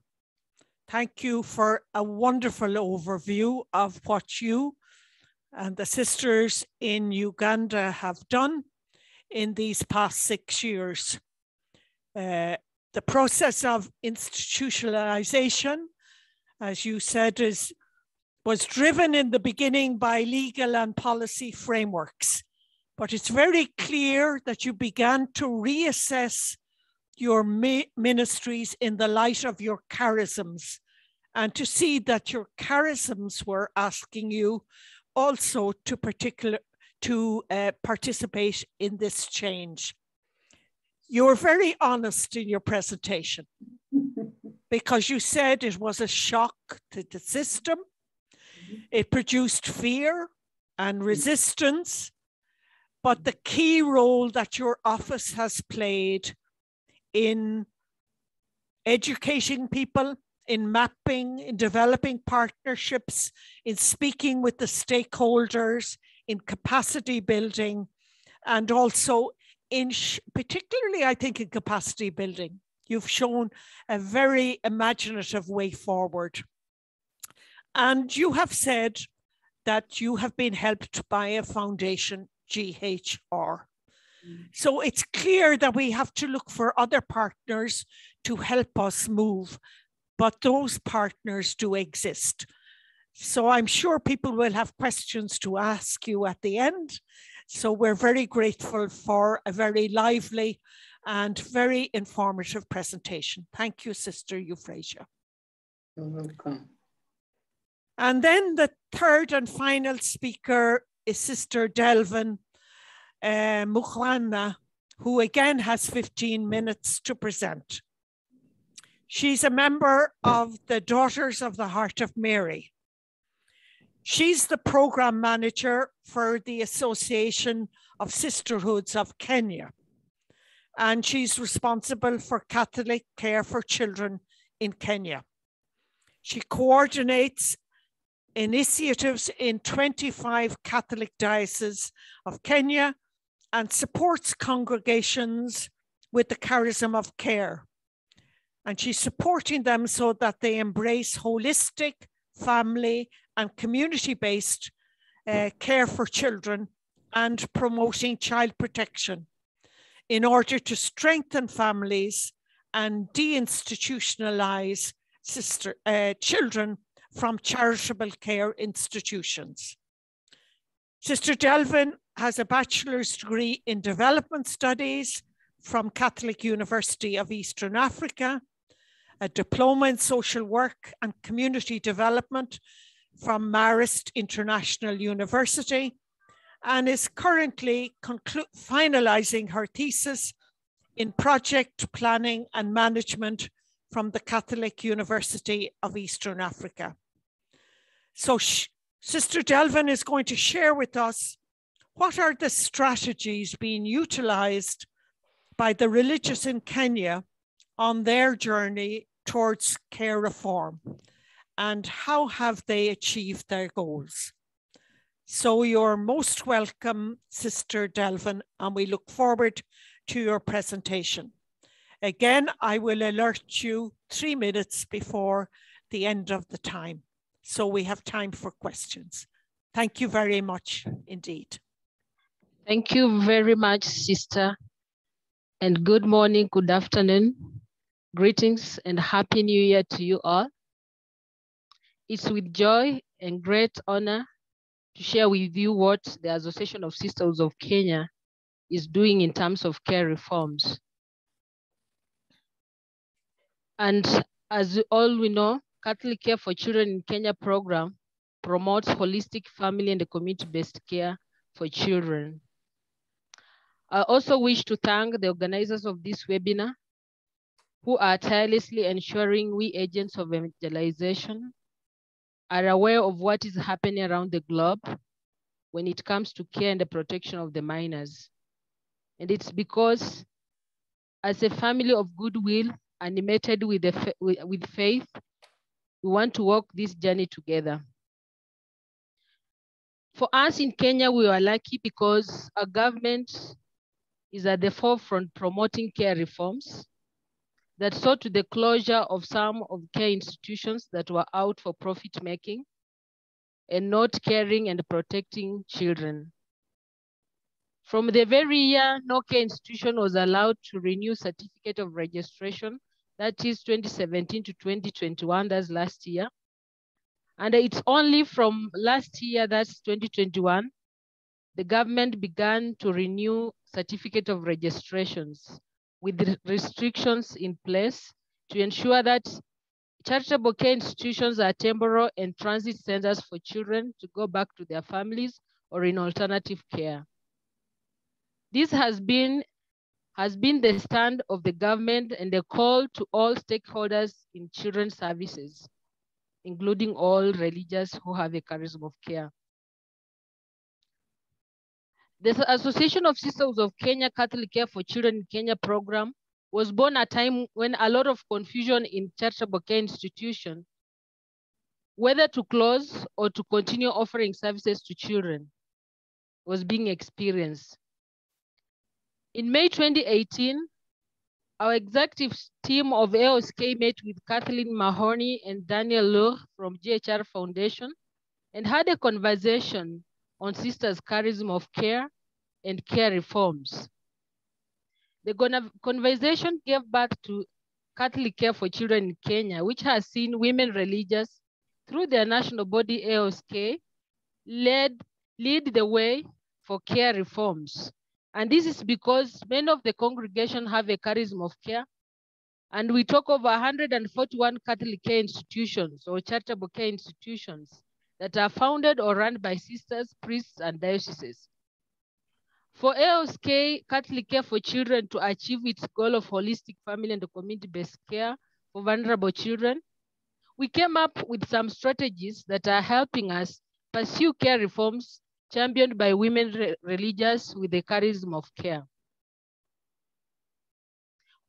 thank you for a wonderful overview of what you and the sisters in Uganda have done in these past 6 years. The process of institutionalization, as you said, was driven in the beginning by legal and policy frameworks, but it's very clear that you began to reassess your ministries in the light of your charisms, and to see that your charisms were asking you also to participate in this change. You were very honest in your presentation because you said it was a shock to the system. It produced fear and resistance, but the key role that your office has played in educating people, in mapping, in developing partnerships, in speaking with the stakeholders, in capacity building, and also in particularly, I think, in capacity building. You've shown a very imaginative way forward. And you have said that you have been helped by a foundation, GHR. So it's clear that we have to look for other partners to help us move, but those partners do exist. So I'm sure people will have questions to ask you at the end. So we're very grateful for a very lively and very informative presentation. Thank you, Sister Euphrasia. You're welcome. And then the third and final speaker is Sister Delvin Mukhwana, who again has 15 minutes to present. She's a member of the Daughters of the Heart of Mary. She's the program manager for the Association of Sisterhoods of Kenya, and she's responsible for Catholic care for children in Kenya. She coordinates initiatives in 25 Catholic dioceses of Kenya and supports congregations with the charism of care. And she's supporting them so that they embrace holistic, family and community-based care for children and promoting child protection in order to strengthen families and deinstitutionalize children from charitable care institutions. Sister Delvin has a bachelor's degree in development studies from Catholic University of Eastern Africa, a diploma in social work and community development from Marist International University, and is currently finalizing her thesis in project planning and management from the Catholic University of Eastern Africa. So Sister Delvin is going to share with us what are the strategies being utilized by the religious in Kenya on their journey towards care reform, and how have they achieved their goals. So you're most welcome, Sister Delvin, and we look forward to your presentation. Again, I will alert you 3 minutes before the end of the time, so we have time for questions. Thank you very much indeed. Thank you very much, Sister. And good morning, good afternoon, greetings, and Happy New Year to you all. It's with joy and great honor to share with you what the Association of Sisters of Kenya is doing in terms of care reforms. And as all we know, Catholic Care for Children in Kenya program promotes holistic family and community-based care for children. I also wish to thank the organizers of this webinar who are tirelessly ensuring we agents of evangelization are aware of what is happening around the globe when it comes to care and the protection of the minors. And it's because as a family of goodwill, animated with faith, we want to walk this journey together. For us in Kenya, we are lucky because our government is at the forefront promoting care reforms that saw to the closure of some of care institutions that were out for profit making and not caring and protecting children. From the very year no care institution was allowed to renew certificate of registration, that is 2017 to 2021, that's last year. And it's only from last year, that's 2021, the government began to renew certificate of registrations with restrictions in place to ensure that charitable care institutions are temporal and transit centers for children to go back to their families or in alternative care. This has been the stand of the government and a call to all stakeholders in children's services, including all religious who have a charism of care. The Association of Sisters of Kenya Catholic Care for Children in Kenya program was born at a time when a lot of confusion in charitable care institutions, whether to close or to continue offering services to children, was being experienced. In May 2018, our executive team of AOSK met with Kathleen Mahoney and Daniel Loh from GHR Foundation and had a conversation on sisters' charism of care and care reforms. The conversation gave birth to Catholic Care for Children in Kenya, which has seen women religious through their national body AOSK lead the way for care reforms. And this is because many of the congregation have a charism of care. And we talk of 141 Catholic care institutions or charitable care institutions that are founded or run by sisters, priests, and dioceses. For AOSK Catholic Care for Children to achieve its goal of holistic family and community-based care for vulnerable children, we came up with some strategies that are helping us pursue care reforms championed by women religious with the charism of care.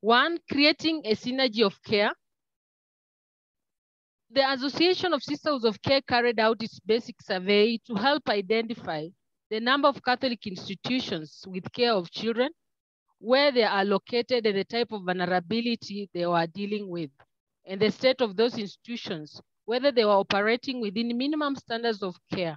One, creating a synergy of care. The Association of Sisters of Care carried out its basic survey to help identify the number of Catholic institutions with care of children, where they are located and the type of vulnerability they were dealing with, and the state of those institutions, whether they were operating within minimum standards of care.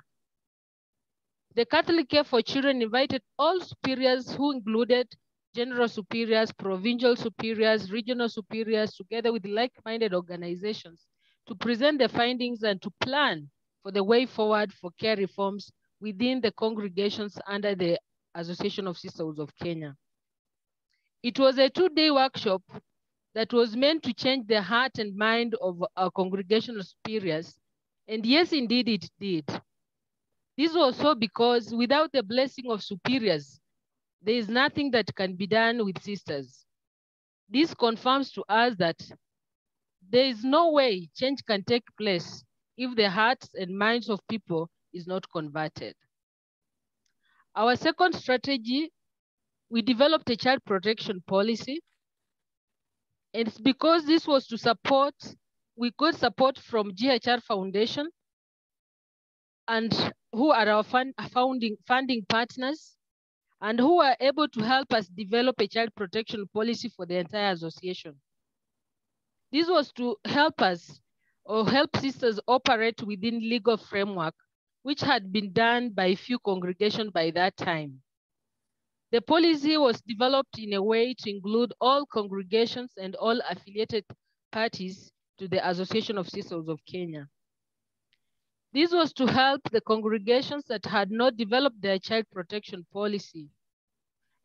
The Catholic Care for Children invited all superiors who included general superiors, provincial superiors, regional superiors, together with like-minded organizations to present the findings and to plan for the way forward for care reforms within the congregations under the Association of Sisters of Kenya. It was a 2-day workshop that was meant to change the heart and mind of our congregational superiors. And yes, indeed, it did. This was so because without the blessing of superiors, there is nothing that can be done with sisters. This confirms to us that there is no way change can take place if the hearts and minds of people is not converted. Our second strategy, we developed a child protection policy. And it's because this was to support, we got support from GHR Foundation, and who are our funding partners, and who are able to help us develop a child protection policy for the entire association. This was to help us or help sisters operate within legal framework, which had been done by a few congregations by that time. The policy was developed in a way to include all congregations and all affiliated parties to the Association of Sisters of Kenya. This was to help the congregations that had not developed their child protection policy.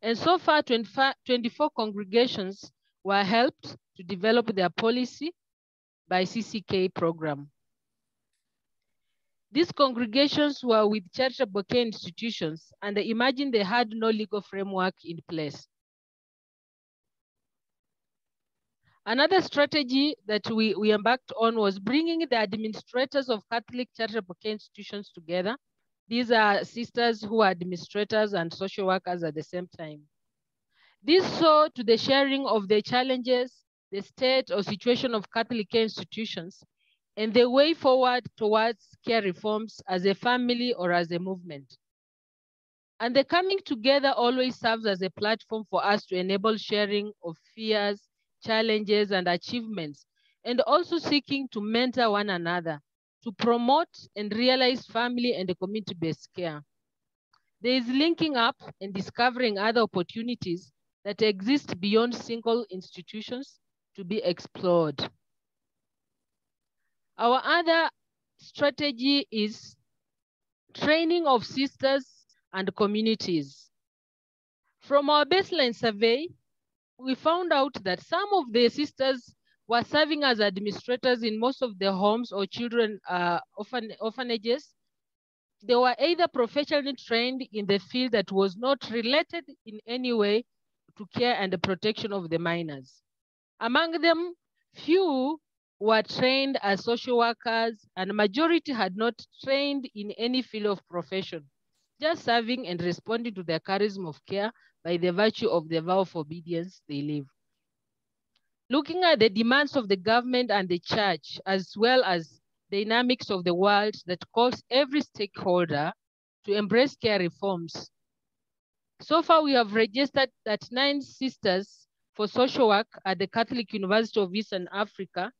And so far, 24 congregations were helped to develop their policy by CCK program. These congregations were with charitable care institutions, and imagine they had no legal framework in place. Another strategy that we embarked on was bringing the administrators of Catholic charitable care institutions together. These are sisters who are administrators and social workers at the same time. This saw to the sharing of the challenges, the state or situation of Catholic care institutions, and the way forward towards care reforms as a family or as a movement. And the coming together always serves as a platform for us to enable sharing of fears, challenges, and achievements, and also seeking to mentor one another, to promote and realize family and community-based care. There is linking up and discovering other opportunities that exist beyond single institutions to be explored. Our other strategy is training of sisters and communities. From our baseline survey, we found out that some of the sisters were serving as administrators in most of the homes or children orphanages. They were either professionally trained in the field that was not related in any way to care and the protection of the minors. Among them, few were trained as social workers, and a majority had not trained in any field of profession, just serving and responding to their charism of care by the virtue of the vow of obedience they live. Looking at the demands of the government and the church, as well as dynamics of the world that calls every stakeholder to embrace care reforms. So far, we have registered 39 sisters for social work at the Catholic University of Eastern Africa,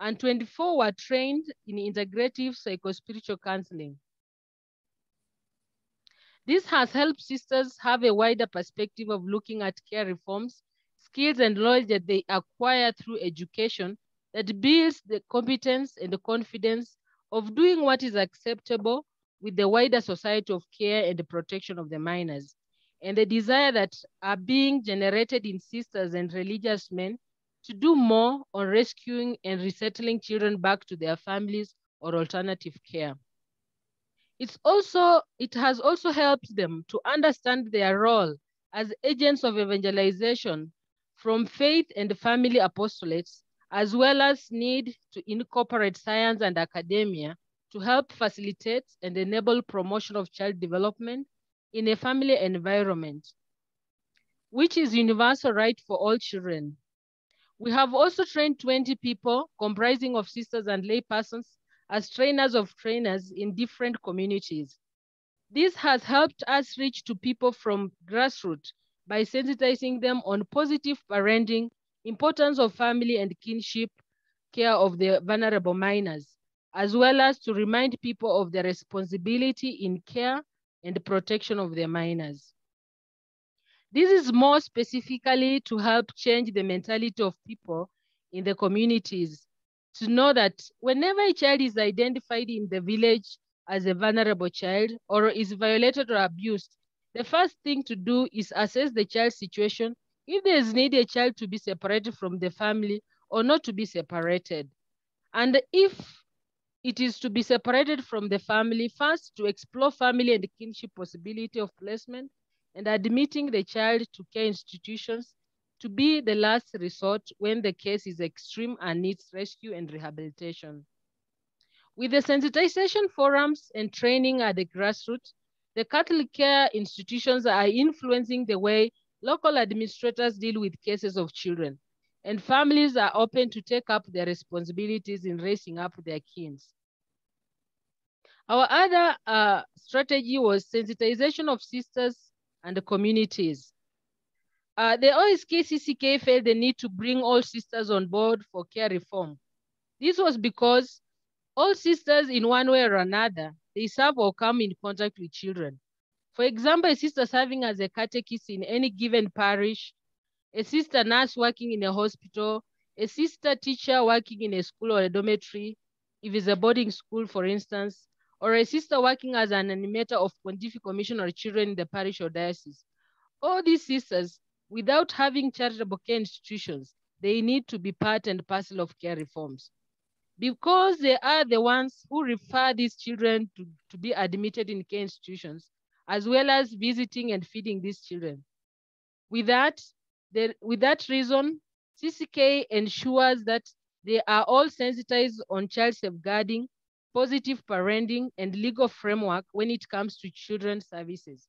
and 24 were trained in integrative psychospiritual counseling. This has helped sisters have a wider perspective of looking at care reforms, skills and knowledge that they acquire through education that builds the competence and the confidence of doing what is acceptable with the wider society of care and the protection of the minors, and the desire that are being generated in sisters and religious men to do more on rescuing and resettling children back to their families or alternative care. It has also helped them to understand their role as agents of evangelization from faith and family apostolates, as well as need to incorporate science and academia to help facilitate and enable promotion of child development in a family environment, which is universal right for all children. We have also trained 20 people comprising of sisters and lay persons as trainers of trainers in different communities. This has helped us reach to people from grassroots by sensitizing them on positive parenting, importance of family and kinship care of the vulnerable minors, as well as to remind people of their responsibility in care and protection of their minors. This is more specifically to help change the mentality of people in the communities to know that whenever a child is identified in the village as a vulnerable child or is violated or abused, the first thing to do is assess the child's situation If there is need a child to be separated from the family or not to be separated. And if it is to be separated from the family, first to explore family and kinship possibility of placement and admitting the child to care institutions to be the last resort when the case is extreme and needs rescue and rehabilitation. With the sensitization forums and training at the grassroots, the Catholic care institutions are influencing the way local administrators deal with cases of children, and families are open to take up their responsibilities in raising up their kids. Our other strategy was sensitization of sisters and the communities. The OSK CCK felt the need to bring all sisters on board for care reform. This was because all sisters, in one way or another, they serve or come in contact with children. For example, a sister serving as a catechist in any given parish, a sister nurse working in a hospital, a sister teacher working in a school or a dormitory, if it's a boarding school, for instance, or a sister working as an animator of Pontifical Commission or children in the parish or diocese. All these sisters, without having charitable care institutions, they need to be part and parcel of care reforms, because they are the ones who refer these children to be admitted in care institutions, as well as visiting and feeding these children. With that reason, CCK ensures that they are all sensitized on child safeguarding, positive parenting, and legal framework when it comes to children's services.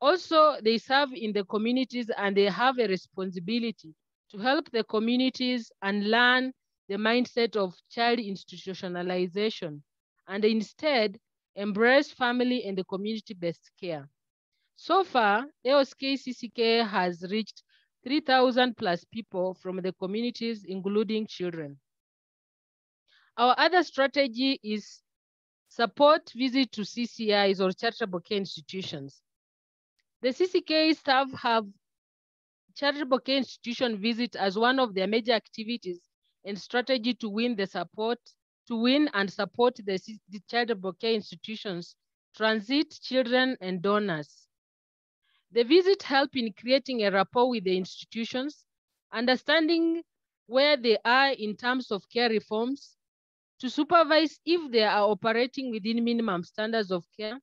Also, they serve in the communities and they have a responsibility to help the communities and learn the mindset of child institutionalization and instead embrace family and the community-based care. So far, AOSK CCK has reached 3,000 plus people from the communities, including children. Our other strategy is support visit to CCIs or charitable care institutions. The CCK staff have charitable care institution visit as one of their major activities and strategy to win and support the charitable care institutions, transit children and donors. The visit help in creating a rapport with the institutions, understanding where they are in terms of care reforms, to supervise if they are operating within minimum standards of care,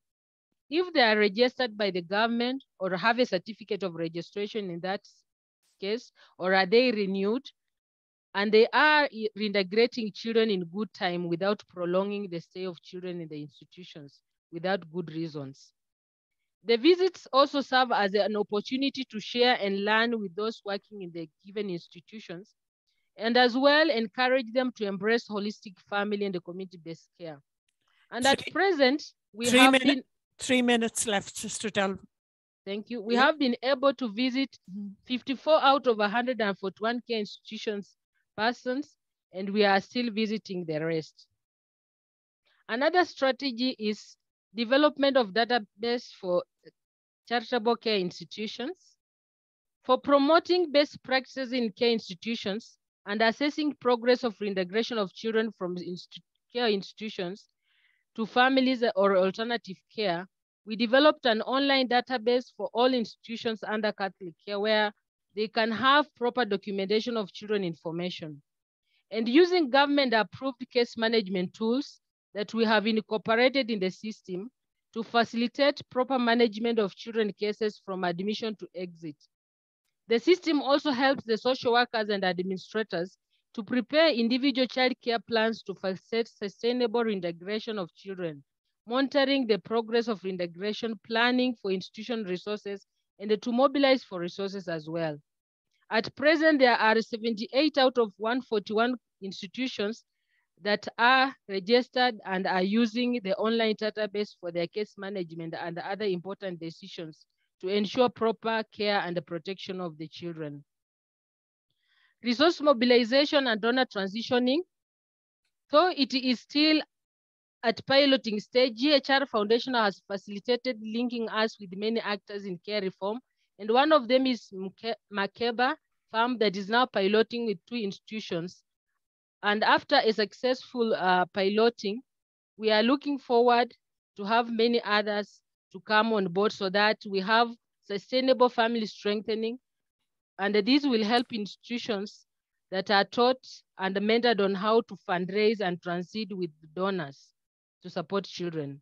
if they are registered by the government or have a certificate of registration in that case, or are they renewed, and they are reintegrating children in good time without prolonging the stay of children in the institutions without good reasons. The visits also serve as an opportunity to share and learn with those working in the given institutions, and as well encourage them to embrace holistic family and the community-based care. And at present, we have been 3 minutes left, Sister Del. Thank you. We have been able to visit 54 out of 141 care institutions persons, and we are still visiting the rest. Another strategy is development of database for charitable care institutions, for promoting best practices in care institutions and assessing progress of reintegration of children from care institutions to families or alternative care. We developed an online database for all institutions under Catholic care where they can have proper documentation of children information. And using government-approved case management tools that we have incorporated in the system to facilitate proper management of children cases from admission to exit. The system also helps the social workers and administrators to prepare individual child care plans to facilitate sustainable reintegration of children, monitoring the progress of reintegration, planning for institution resources, and to mobilize for resources as well. At present, there are 78 out of 141 institutions that are registered and are using the online database for their case management and other important decisions to ensure proper care and the protection of the children. Resource mobilization and donor transitioning. Though it is still at piloting stage, GHR Foundation has facilitated linking us with many actors in care reform, and one of them is Makeba Farm that is now piloting with 2 institutions. And after a successful piloting, we are looking forward to have many others to come on board so that we have sustainable family strengthening, and these will help institutions that are taught and mentored on how to fundraise and transit with donors to support children.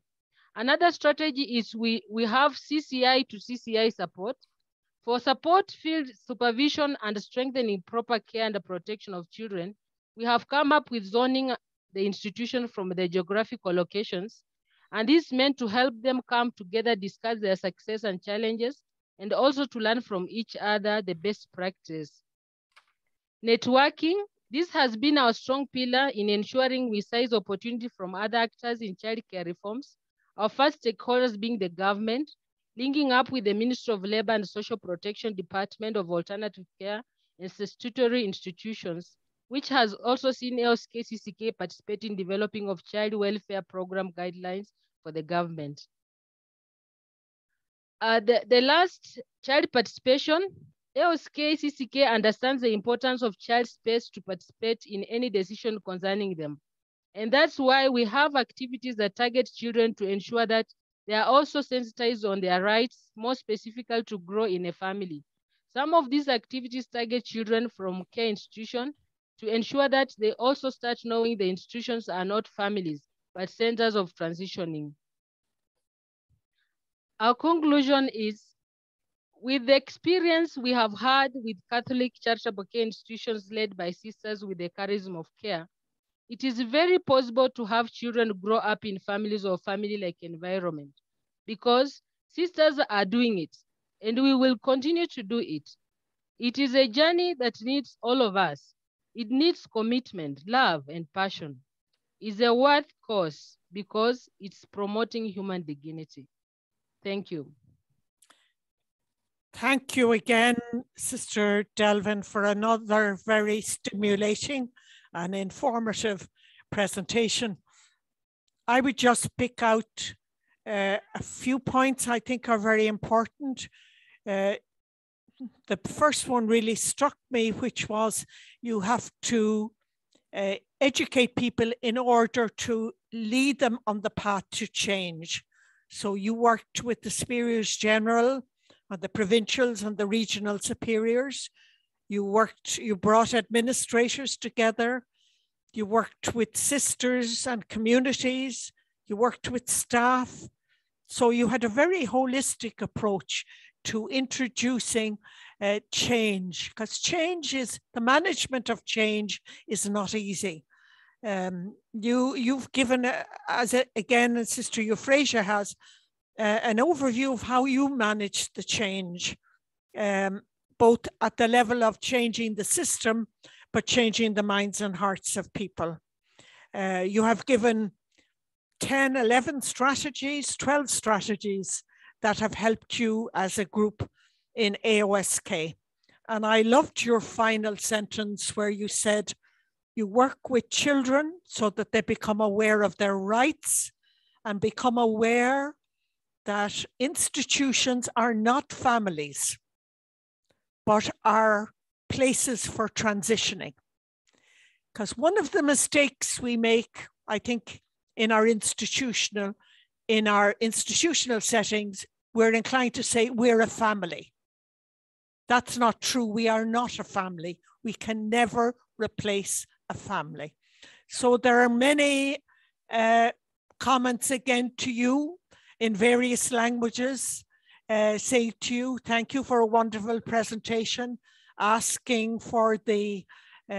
Another strategy is we have CCI to CCI support. For support, field supervision, and strengthening proper care and protection of children, we have come up with zoning the institution from the geographical locations, and this is meant to help them come together, discuss their success and challenges, and also to learn from each other the best practice. Networking, this has been our strong pillar in ensuring we seize opportunity from other actors in child care reforms, our first stakeholders being the government, linking up with the Ministry of Labor and Social Protection Department of Alternative Care and statutory institutions, which has also seen ccci participate in developing of child welfare program guidelines for the government. The last, child participation, ccci understands the importance of child space to participate in any decision concerning them. And that's why we have activities that target children to ensure that they are also sensitized on their rights, more specifically to grow in a family. Some of these activities target children from care institutions to ensure that they also start knowing the institutions are not families, but centers of transitioning. Our conclusion is, with the experience we have had with Catholic charitable care institutions led by sisters with the charism of care, it is very possible to have children grow up in families or family-like environment, because sisters are doing it and we will continue to do it. It is a journey that needs all of us. It needs commitment, love, and passion. It's a worth cause because it's promoting human dignity. Thank you. Thank you again, Sister Delvin, for another very stimulating and informative presentation. I would just pick out a few points I think are very important. The first one really struck me, which was you have to educate people in order to lead them on the path to change. So you worked with the superiors general and the provincials and the regional superiors. You brought administrators together. You worked with sisters and communities. You worked with staff. So you had a very holistic approach to introducing change, because the management of change is not easy. You've given, again, Sister Euphrasia has, an overview of how you manage the change, both at the level of changing the system, but changing the minds and hearts of people. You have given 10, 11 strategies, 12 strategies that have helped you as a group in AOSK. And I loved your final sentence where you said you work with children so that they become aware of their rights and become aware that institutions are not families, but are places for transitioning. Because one of the mistakes we make, I think, in our institutional settings, we're inclined to say we're a family. That's not true. We are not a family. We can never replace a family. So there are many comments again to you in various languages, saying to you, thank you for a wonderful presentation, asking for the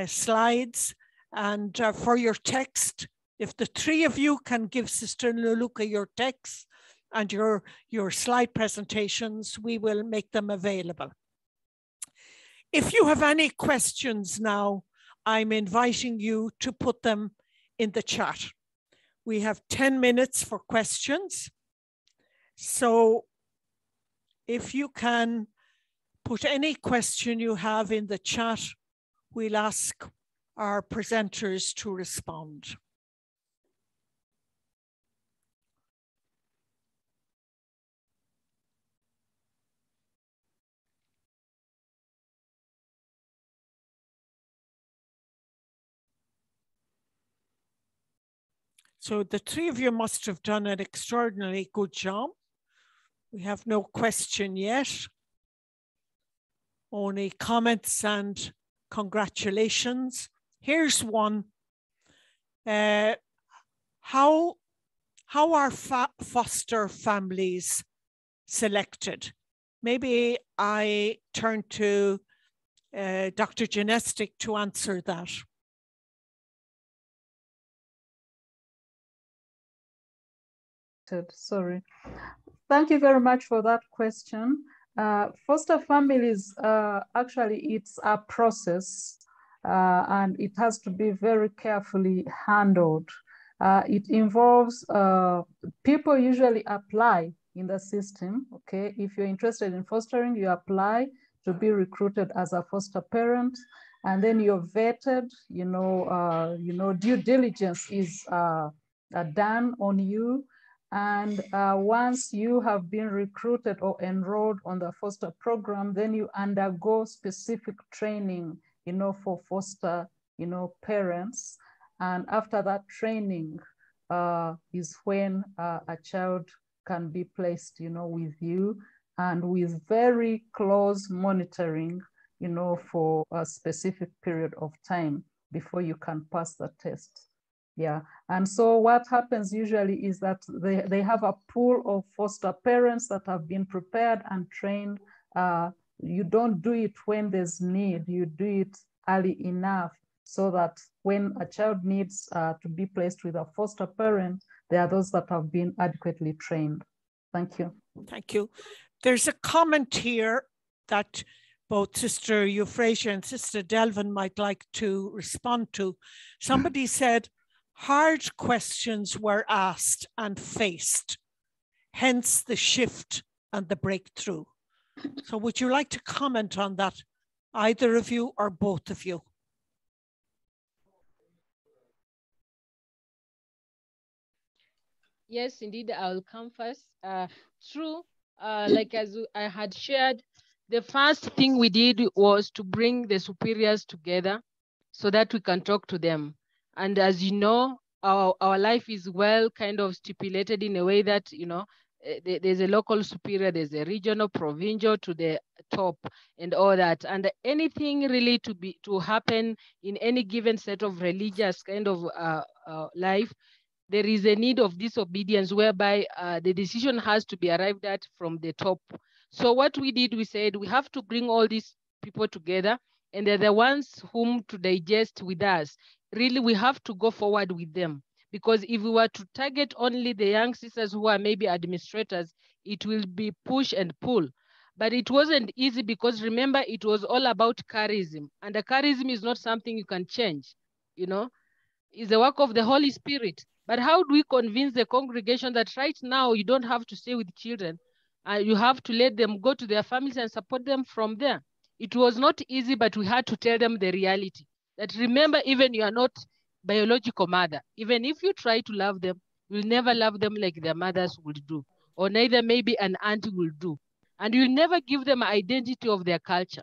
slides and for your text. If the three of you can give Sister Nuluka your text and your slide presentations, we will make them available. If you have any questions now, I'm inviting you to put them in the chat. We have 10 minutes for questions. So if you can put any question you have in the chat, we'll ask our presenters to respond. So the three of you must have done an extraordinarily good job. We have no question yet. only comments and congratulations. Here's one. How are foster families selected? Maybe I turn to Dr. Genestic to answer that. Sorry. Thank you very much for that question. Foster families, actually, it's a process and it has to be very carefully handled. It involves, people usually apply in the system, okay? If you're interested in fostering, you apply to be recruited as a foster parent, and then you're vetted, due diligence is done on you. And once you have been recruited or enrolled on the foster program, then you undergo specific training, for foster, parents. And after that training is when a child can be placed, with you, and with very close monitoring, for a specific period of time before you can pass the test. Yeah, and so what happens usually is that they have a pool of foster parents that have been prepared and trained. You don't do it when there's need, you do it early enough so that when a child needs to be placed with a foster parent, there are those that have been adequately trained. Thank you. Thank you. There's a comment here that both Sister Euphrasia and Sister Delvin might like to respond to. Somebody said, hard questions were asked and faced, hence the shift and the breakthrough. So would you like to comment on that, either of you or both of you? Yes, indeed, I'll come first. True, like as I had shared, the first thing we did was to bring the superiors together so that we can talk to them. And as you know, our life is well kind of stipulated in a way that, there's a local superior, there's a regional, provincial to the top and all that. And anything really to happen in any given set of religious kind of life, there is a need of disobedience whereby the decision has to be arrived at from the top. So what we did, we said, we have to bring all these people together, and they're the ones whom to digest with us. Really, we have to go forward with them, because if we were to target only the young sisters who are maybe administrators, it will be push and pull. But it wasn't easy, because remember, it was all about charism, and the charism is not something you can change, it's the work of the Holy Spirit. But how do we convince the congregation that right now you don't have to stay with children, you have to let them go to their families and support them from there? It was not easy, but we had to tell them the reality. That remember, even you are not biological mother. Even if you try to love them, you'll never love them like their mothers would do, or neither maybe an auntie will do. And you'll never give them an identity of their culture,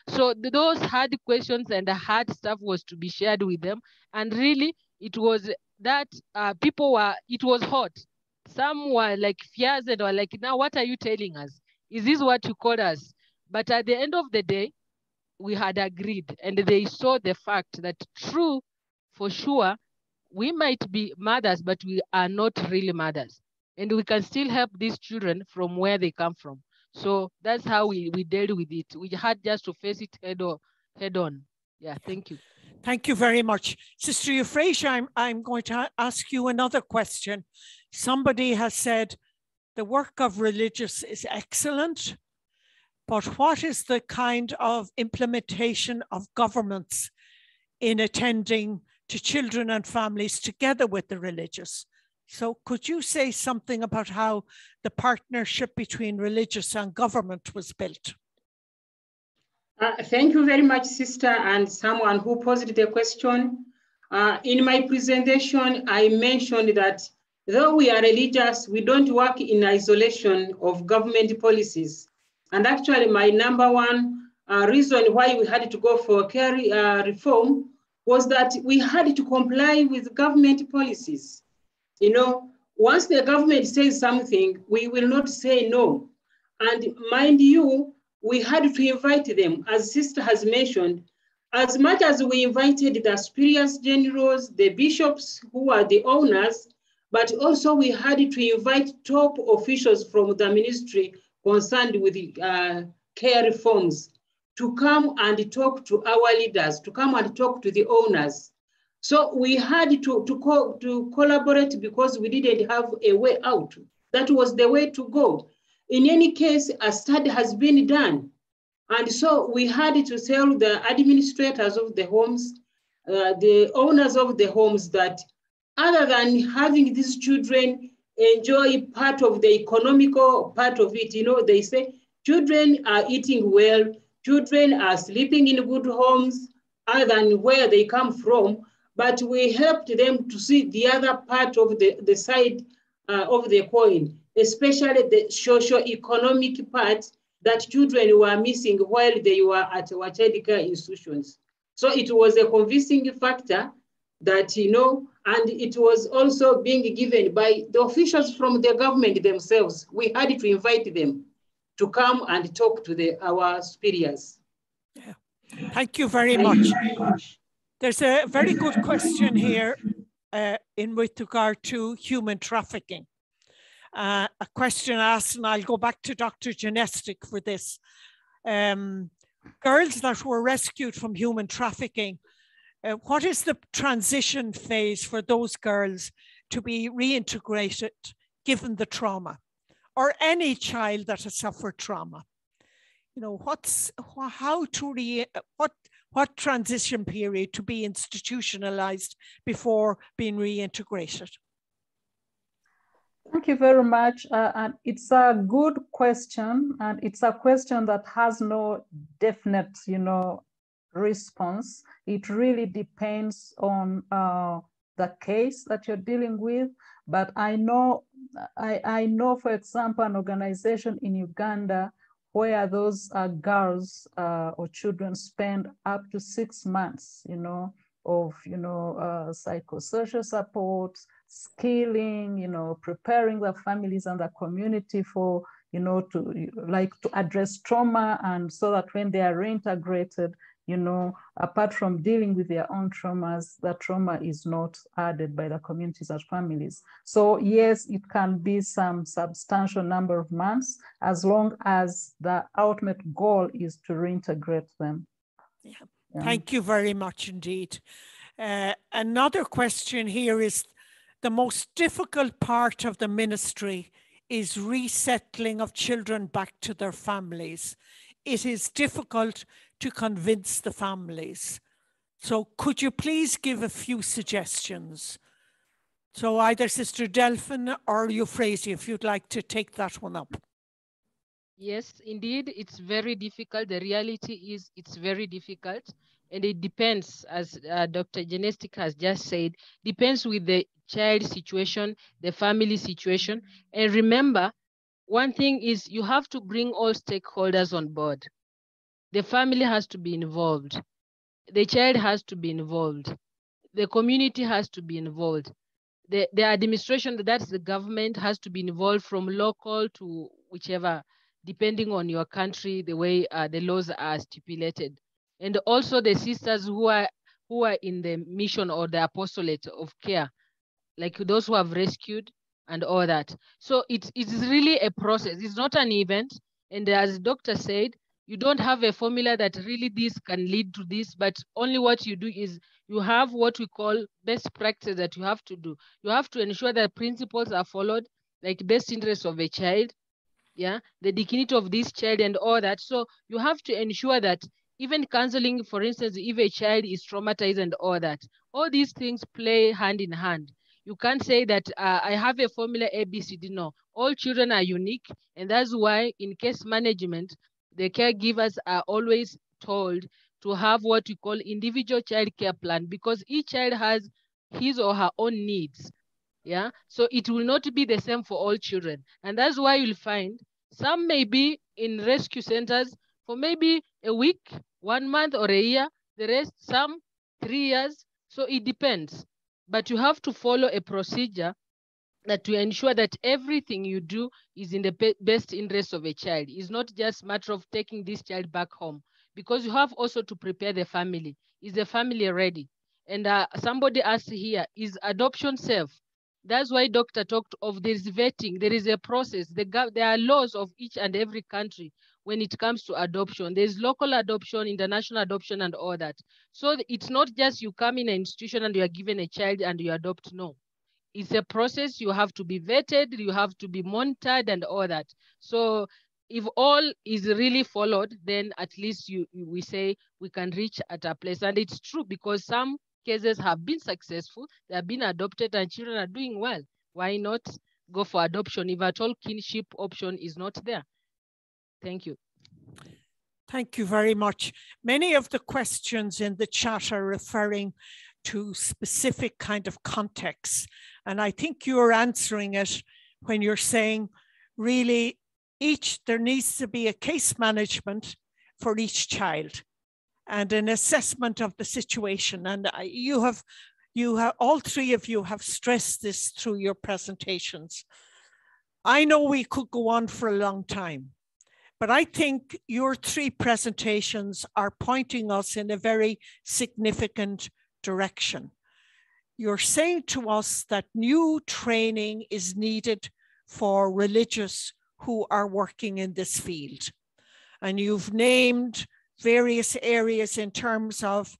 So those hard questions and the hard stuff was to be shared with them. And really, it was that it was hot. Some were like fears and were like, now what are you telling us? Is this what you called us? But at the end of the day, we had agreed, and they saw the fact that true, for sure, we might be mothers, but we are not really mothers. And we can still help these children from where they come from. So that's how we dealt with it. We had just to face it head on. Yeah, thank you. Thank you very much. Sister Euphrasia, I'm going to ask you another question. Somebody has said the work of religious is excellent, but what is the kind of implementation of governments in attending to children and families together with the religious? So could you say something about how the partnership between religious and government was built? Thank you very much, sister, and someone who posed the question. In my presentation, I mentioned that though we are religious, we don't work in isolation of government policies. And actually, my number one reason why we had to go for care reform was that we had to comply with government policies. Once the government says something, we will not say no. And mind you, we had to invite them, as Sister has mentioned, as much as we invited the superiors generals, the bishops who are the owners, but also we had to invite top officials from the ministry concerned with care reforms to come and talk to our leaders, to come and talk to the owners. So we had to collaborate because we didn't have a way out. That was the way to go. In any case, a study has been done. And so we had to tell the administrators of the homes, the owners of the homes, that other than having these children enjoy part of the economical part of it, you know, they say children are eating well, children are sleeping in good homes, other than where they come from, but we helped them to see the other part of the side of the coin, especially the socio-economic part that children were missing while they were at our child care institutions. So it was a convincing factor that, you know, and it was also being given by the officials from the government themselves. We had to invite them to come and talk to our superiors. Yeah. Thank you very much. There's a very good question here in with regard to human trafficking. A question asked, and I'll go back to Dr. Genestic for this. Girls that were rescued from human trafficking, what is the transition phase for those girls to be reintegrated given the trauma, or any child that has suffered trauma? You know, what transition period to be institutionalized before being reintegrated? Thank you very much. And it's a good question, and it's a question that has no definite, you know, response. It really depends on the case that you're dealing with. But I know, for example, an organization in Uganda where those girls or children spend up to 6 months, you know, of, you know, psychosocial support, skilling, you know, preparing the families and the community for, you know, to address trauma, and so that when they are reintegrated, you know, apart from dealing with their own traumas, the trauma is not added by the communities and families. So yes, it can be some substantial number of months, as long as the ultimate goal is to reintegrate them. Yeah. Thank you very much indeed. Another question here is, the most difficult part of the ministry is resettling of children back to their families. It is difficult to convince the families. So could you please give a few suggestions? So either Sister Delphine or Euphrasia, if you'd like to take that one up. Yes, indeed, it's very difficult. The reality is it's very difficult. And it depends, as Dr. Genestic has just said, depends with the child situation, the family situation. And remember, one thing is you have to bring all stakeholders on board. The family has to be involved. The child has to be involved. The community has to be involved. The administration, that's the government, has to be involved, from local to whichever, depending on your country, the way the laws are stipulated. And also the sisters who are in the mission or the apostolate of care, like those who have rescued and all that. So it's really a process. It's not an event. And as the doctor said, you don't have a formula that really this can lead to this, but only what you do is you have what we call best practice that you have to do. You have to ensure that principles are followed, like best interest of a child, yeah, the dignity of this child and all that. So you have to ensure that even counseling, for instance, if a child is traumatized and all that, all these things play hand in hand. You can't say that I have a formula ABCD. No, all children are unique. And that's why in case management, the caregivers are always told to have what we call individual child care plan, because each child has his or her own needs. Yeah, so it will not be the same for all children. And that's why you'll find some may be in rescue centers for maybe a week, 1 month, or a year, the rest, some 3 years. So it depends. But you have to follow a procedure that to ensure that everything you do is in the best interest of a child. It's not just a matter of taking this child back home, because you have also to prepare the family. Is the family ready? And somebody asked here, is adoption safe? That's why doctor talked of this vetting. There is a process. There are laws of each and every country when it comes to adoption. There's local adoption, international adoption, and all that. So it's not just you come in an institution and you are given a child and you adopt. No. It's a process. You have to be vetted, you have to be monitored and all that. So if all is really followed, then at least we say we can reach at a place. And it's true, because some cases have been successful, they have been adopted and children are doing well. Why not go for adoption if at all kinship option is not there? Thank you. Thank you very much. Many of the questions in the chat are referring to specific kind of contexts. And I think you're answering it when you're saying, really, there needs to be a case management for each child and an assessment of the situation. And all three of you have stressed this through your presentations. I know we could go on for a long time, but I think your three presentations are pointing us in a very significant direction. You're saying to us that new training is needed for religious who are working in this field. And you've named various areas in terms of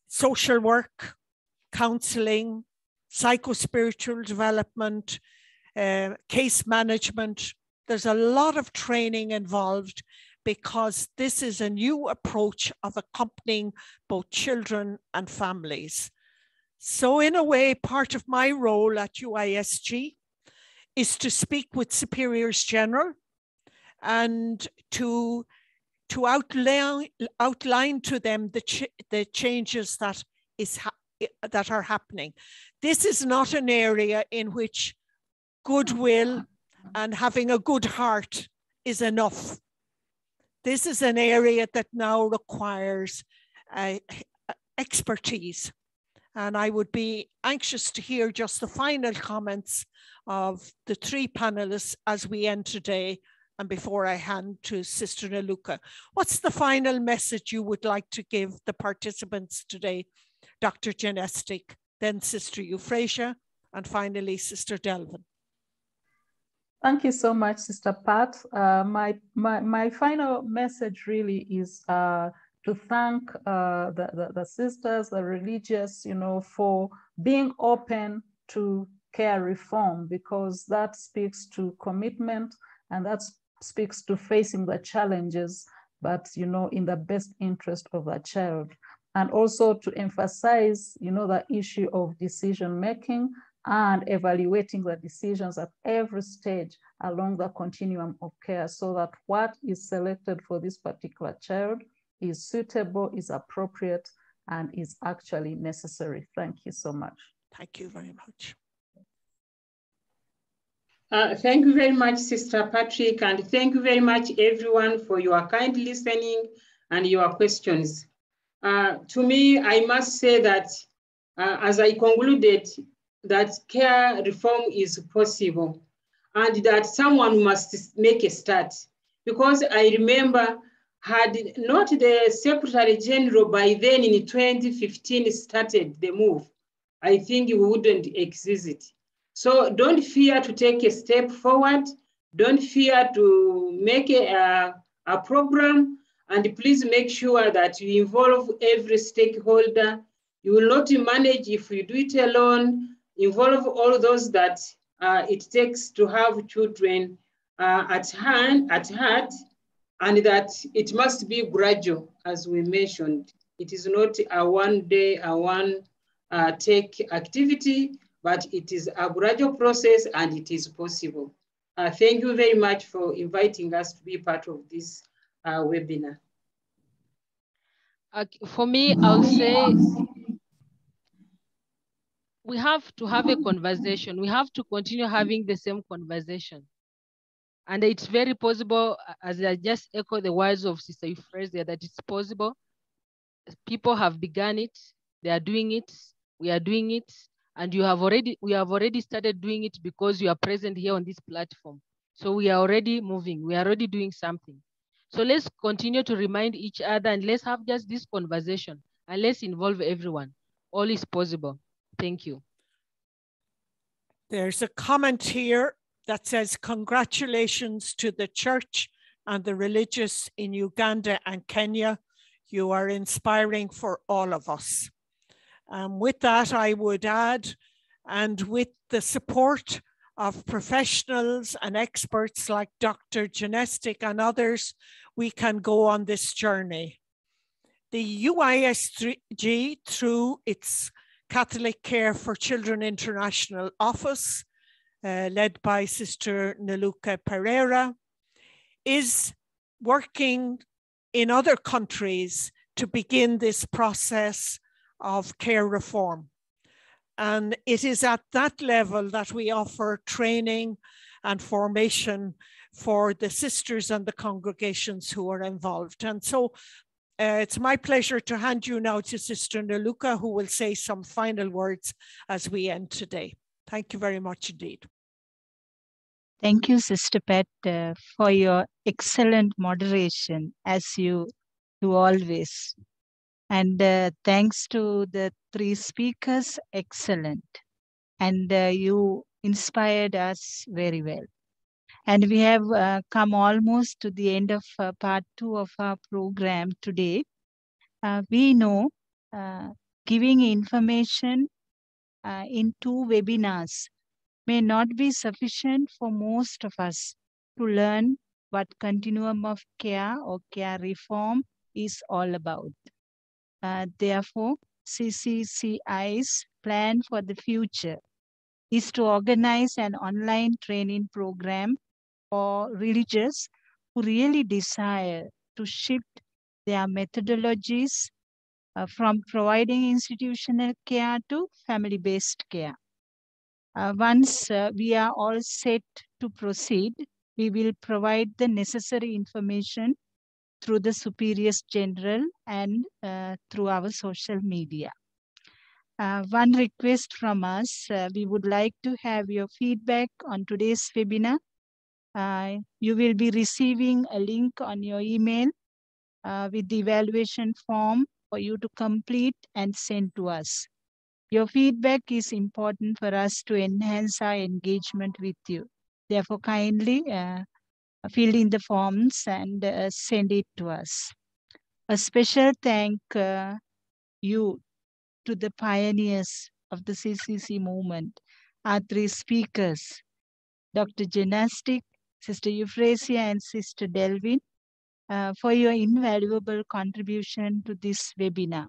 social work, counseling, psychospiritual development, case management. There's a lot of training involved, because this is a new approach of accompanying both children and families. So in a way, part of my role at UISG is to speak with Superiors General and to outline to them the changes that are happening. This is not an area in which goodwill and having a good heart is enough. This is an area that now requires expertise. And I would be anxious to hear just the final comments of the three panelists as we end today, and before I hand to Sister Naluka. What's the final message you would like to give the participants today? Dr. Genestic, then Sister Euphrasia, and finally Sister Delvin. Thank you so much, Sister Pat. My final message really is to thank the sisters, the religious, for being open to care reform, because that speaks to commitment and that speaks to facing the challenges, but in the best interest of the child. And also to emphasize, the issue of decision making and evaluating the decisions at every stage along the continuum of care, so that what is selected for this particular child is suitable, is appropriate, and is actually necessary. Thank you so much. Thank you very much. Thank you very much, Sister Patrick, and thank you very much, everyone, for your kind listening and your questions. To me, I must say that, as I concluded, that care reform is possible and that someone must make a start. Because I remember, had not the Secretary General by then in 2015 started the move, I think it wouldn't exist. So don't fear to take a step forward. Don't fear to make a program, and please make sure that you involve every stakeholder. You will not manage if you do it alone. Involve all those that it takes to have children at heart, and that it must be gradual, as we mentioned. It is not a one day, take activity, but it is a gradual process and it is possible. Thank you very much for inviting us to be part of this webinar. For me, I'll say, we have to have a conversation. We have to continue having the same conversation. And it's very possible, as I just echo the words of Sister Euphrasia, that it's possible. People have begun it, they are doing it, we are doing it, And we have already started doing it because you are present here on this platform. So we are already moving. We are already doing something. So let's continue to remind each other, and let's have just this conversation, and let's involve everyone. All is possible. Thank you. There's a comment here that says, congratulations to the church and the religious in Uganda and Kenya. You are inspiring for all of us. With that, I would add, and with the support of professionals and experts like Dr. Genestic and others, we can go on this journey. The UISG, through its Catholic Care for Children International Office, led by Sister Naluka Pereira, is working in other countries to begin this process of care reform. And it is at that level that we offer training and formation for the sisters and the congregations who are involved. And so it's my pleasure to hand you now to Sister Naluka, who will say some final words as we end today. Thank you very much indeed. Thank you, Sister Pat, for your excellent moderation, as you do always. And thanks to the three speakers, excellent. And you inspired us very well. And we have come almost to the end of part 2 of our program today. We know giving information in 2 webinars may not be sufficient for most of us to learn what continuum of care or care reform is all about. Therefore, CCCI's plan for the future is to organize an online training program for religious who really desire to shift their methodologies from providing institutional care to family-based care. Once we are all set to proceed, we will provide the necessary information through the Superiors General and through our social media. One request from us, we would like to have your feedback on today's webinar. You will be receiving a link on your email with the evaluation form for you to complete and send to us. Your feedback is important for us to enhance our engagement with you. Therefore, kindly fill in the forms and send it to us. A special thank you to the pioneers of the CCC movement, our 3 speakers, Dr. Genestic, Sister Euphrasia, and Sister Delvin, for your invaluable contribution to this webinar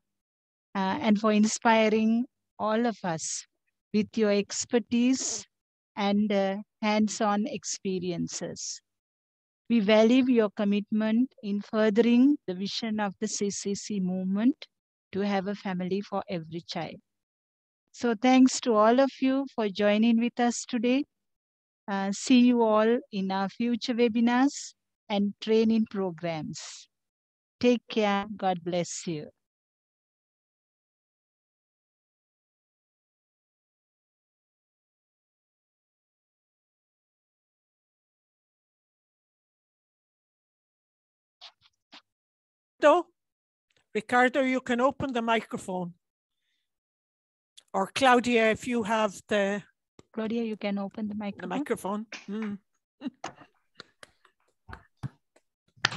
and for inspiring all of us with your expertise and hands-on experiences. We value your commitment in furthering the vision of the CCC movement to have a family for every child. So thanks to all of you for joining with us today. See you all in our future webinars and training programs. Take care. God bless you. Ricardo, you can open the microphone. Or Claudia, if you have the... Claudia, you can open the microphone.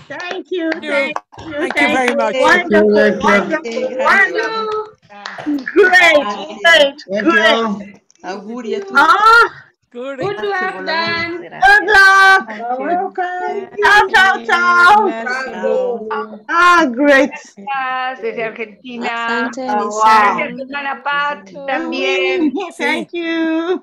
Thank you. Thank you very much. Wonderful, wonderful, wonderful. Great. Good luck, Dan. Good luck. Ciao. Great. Desde Argentina. Wow. Hermana Pat también. Thank you.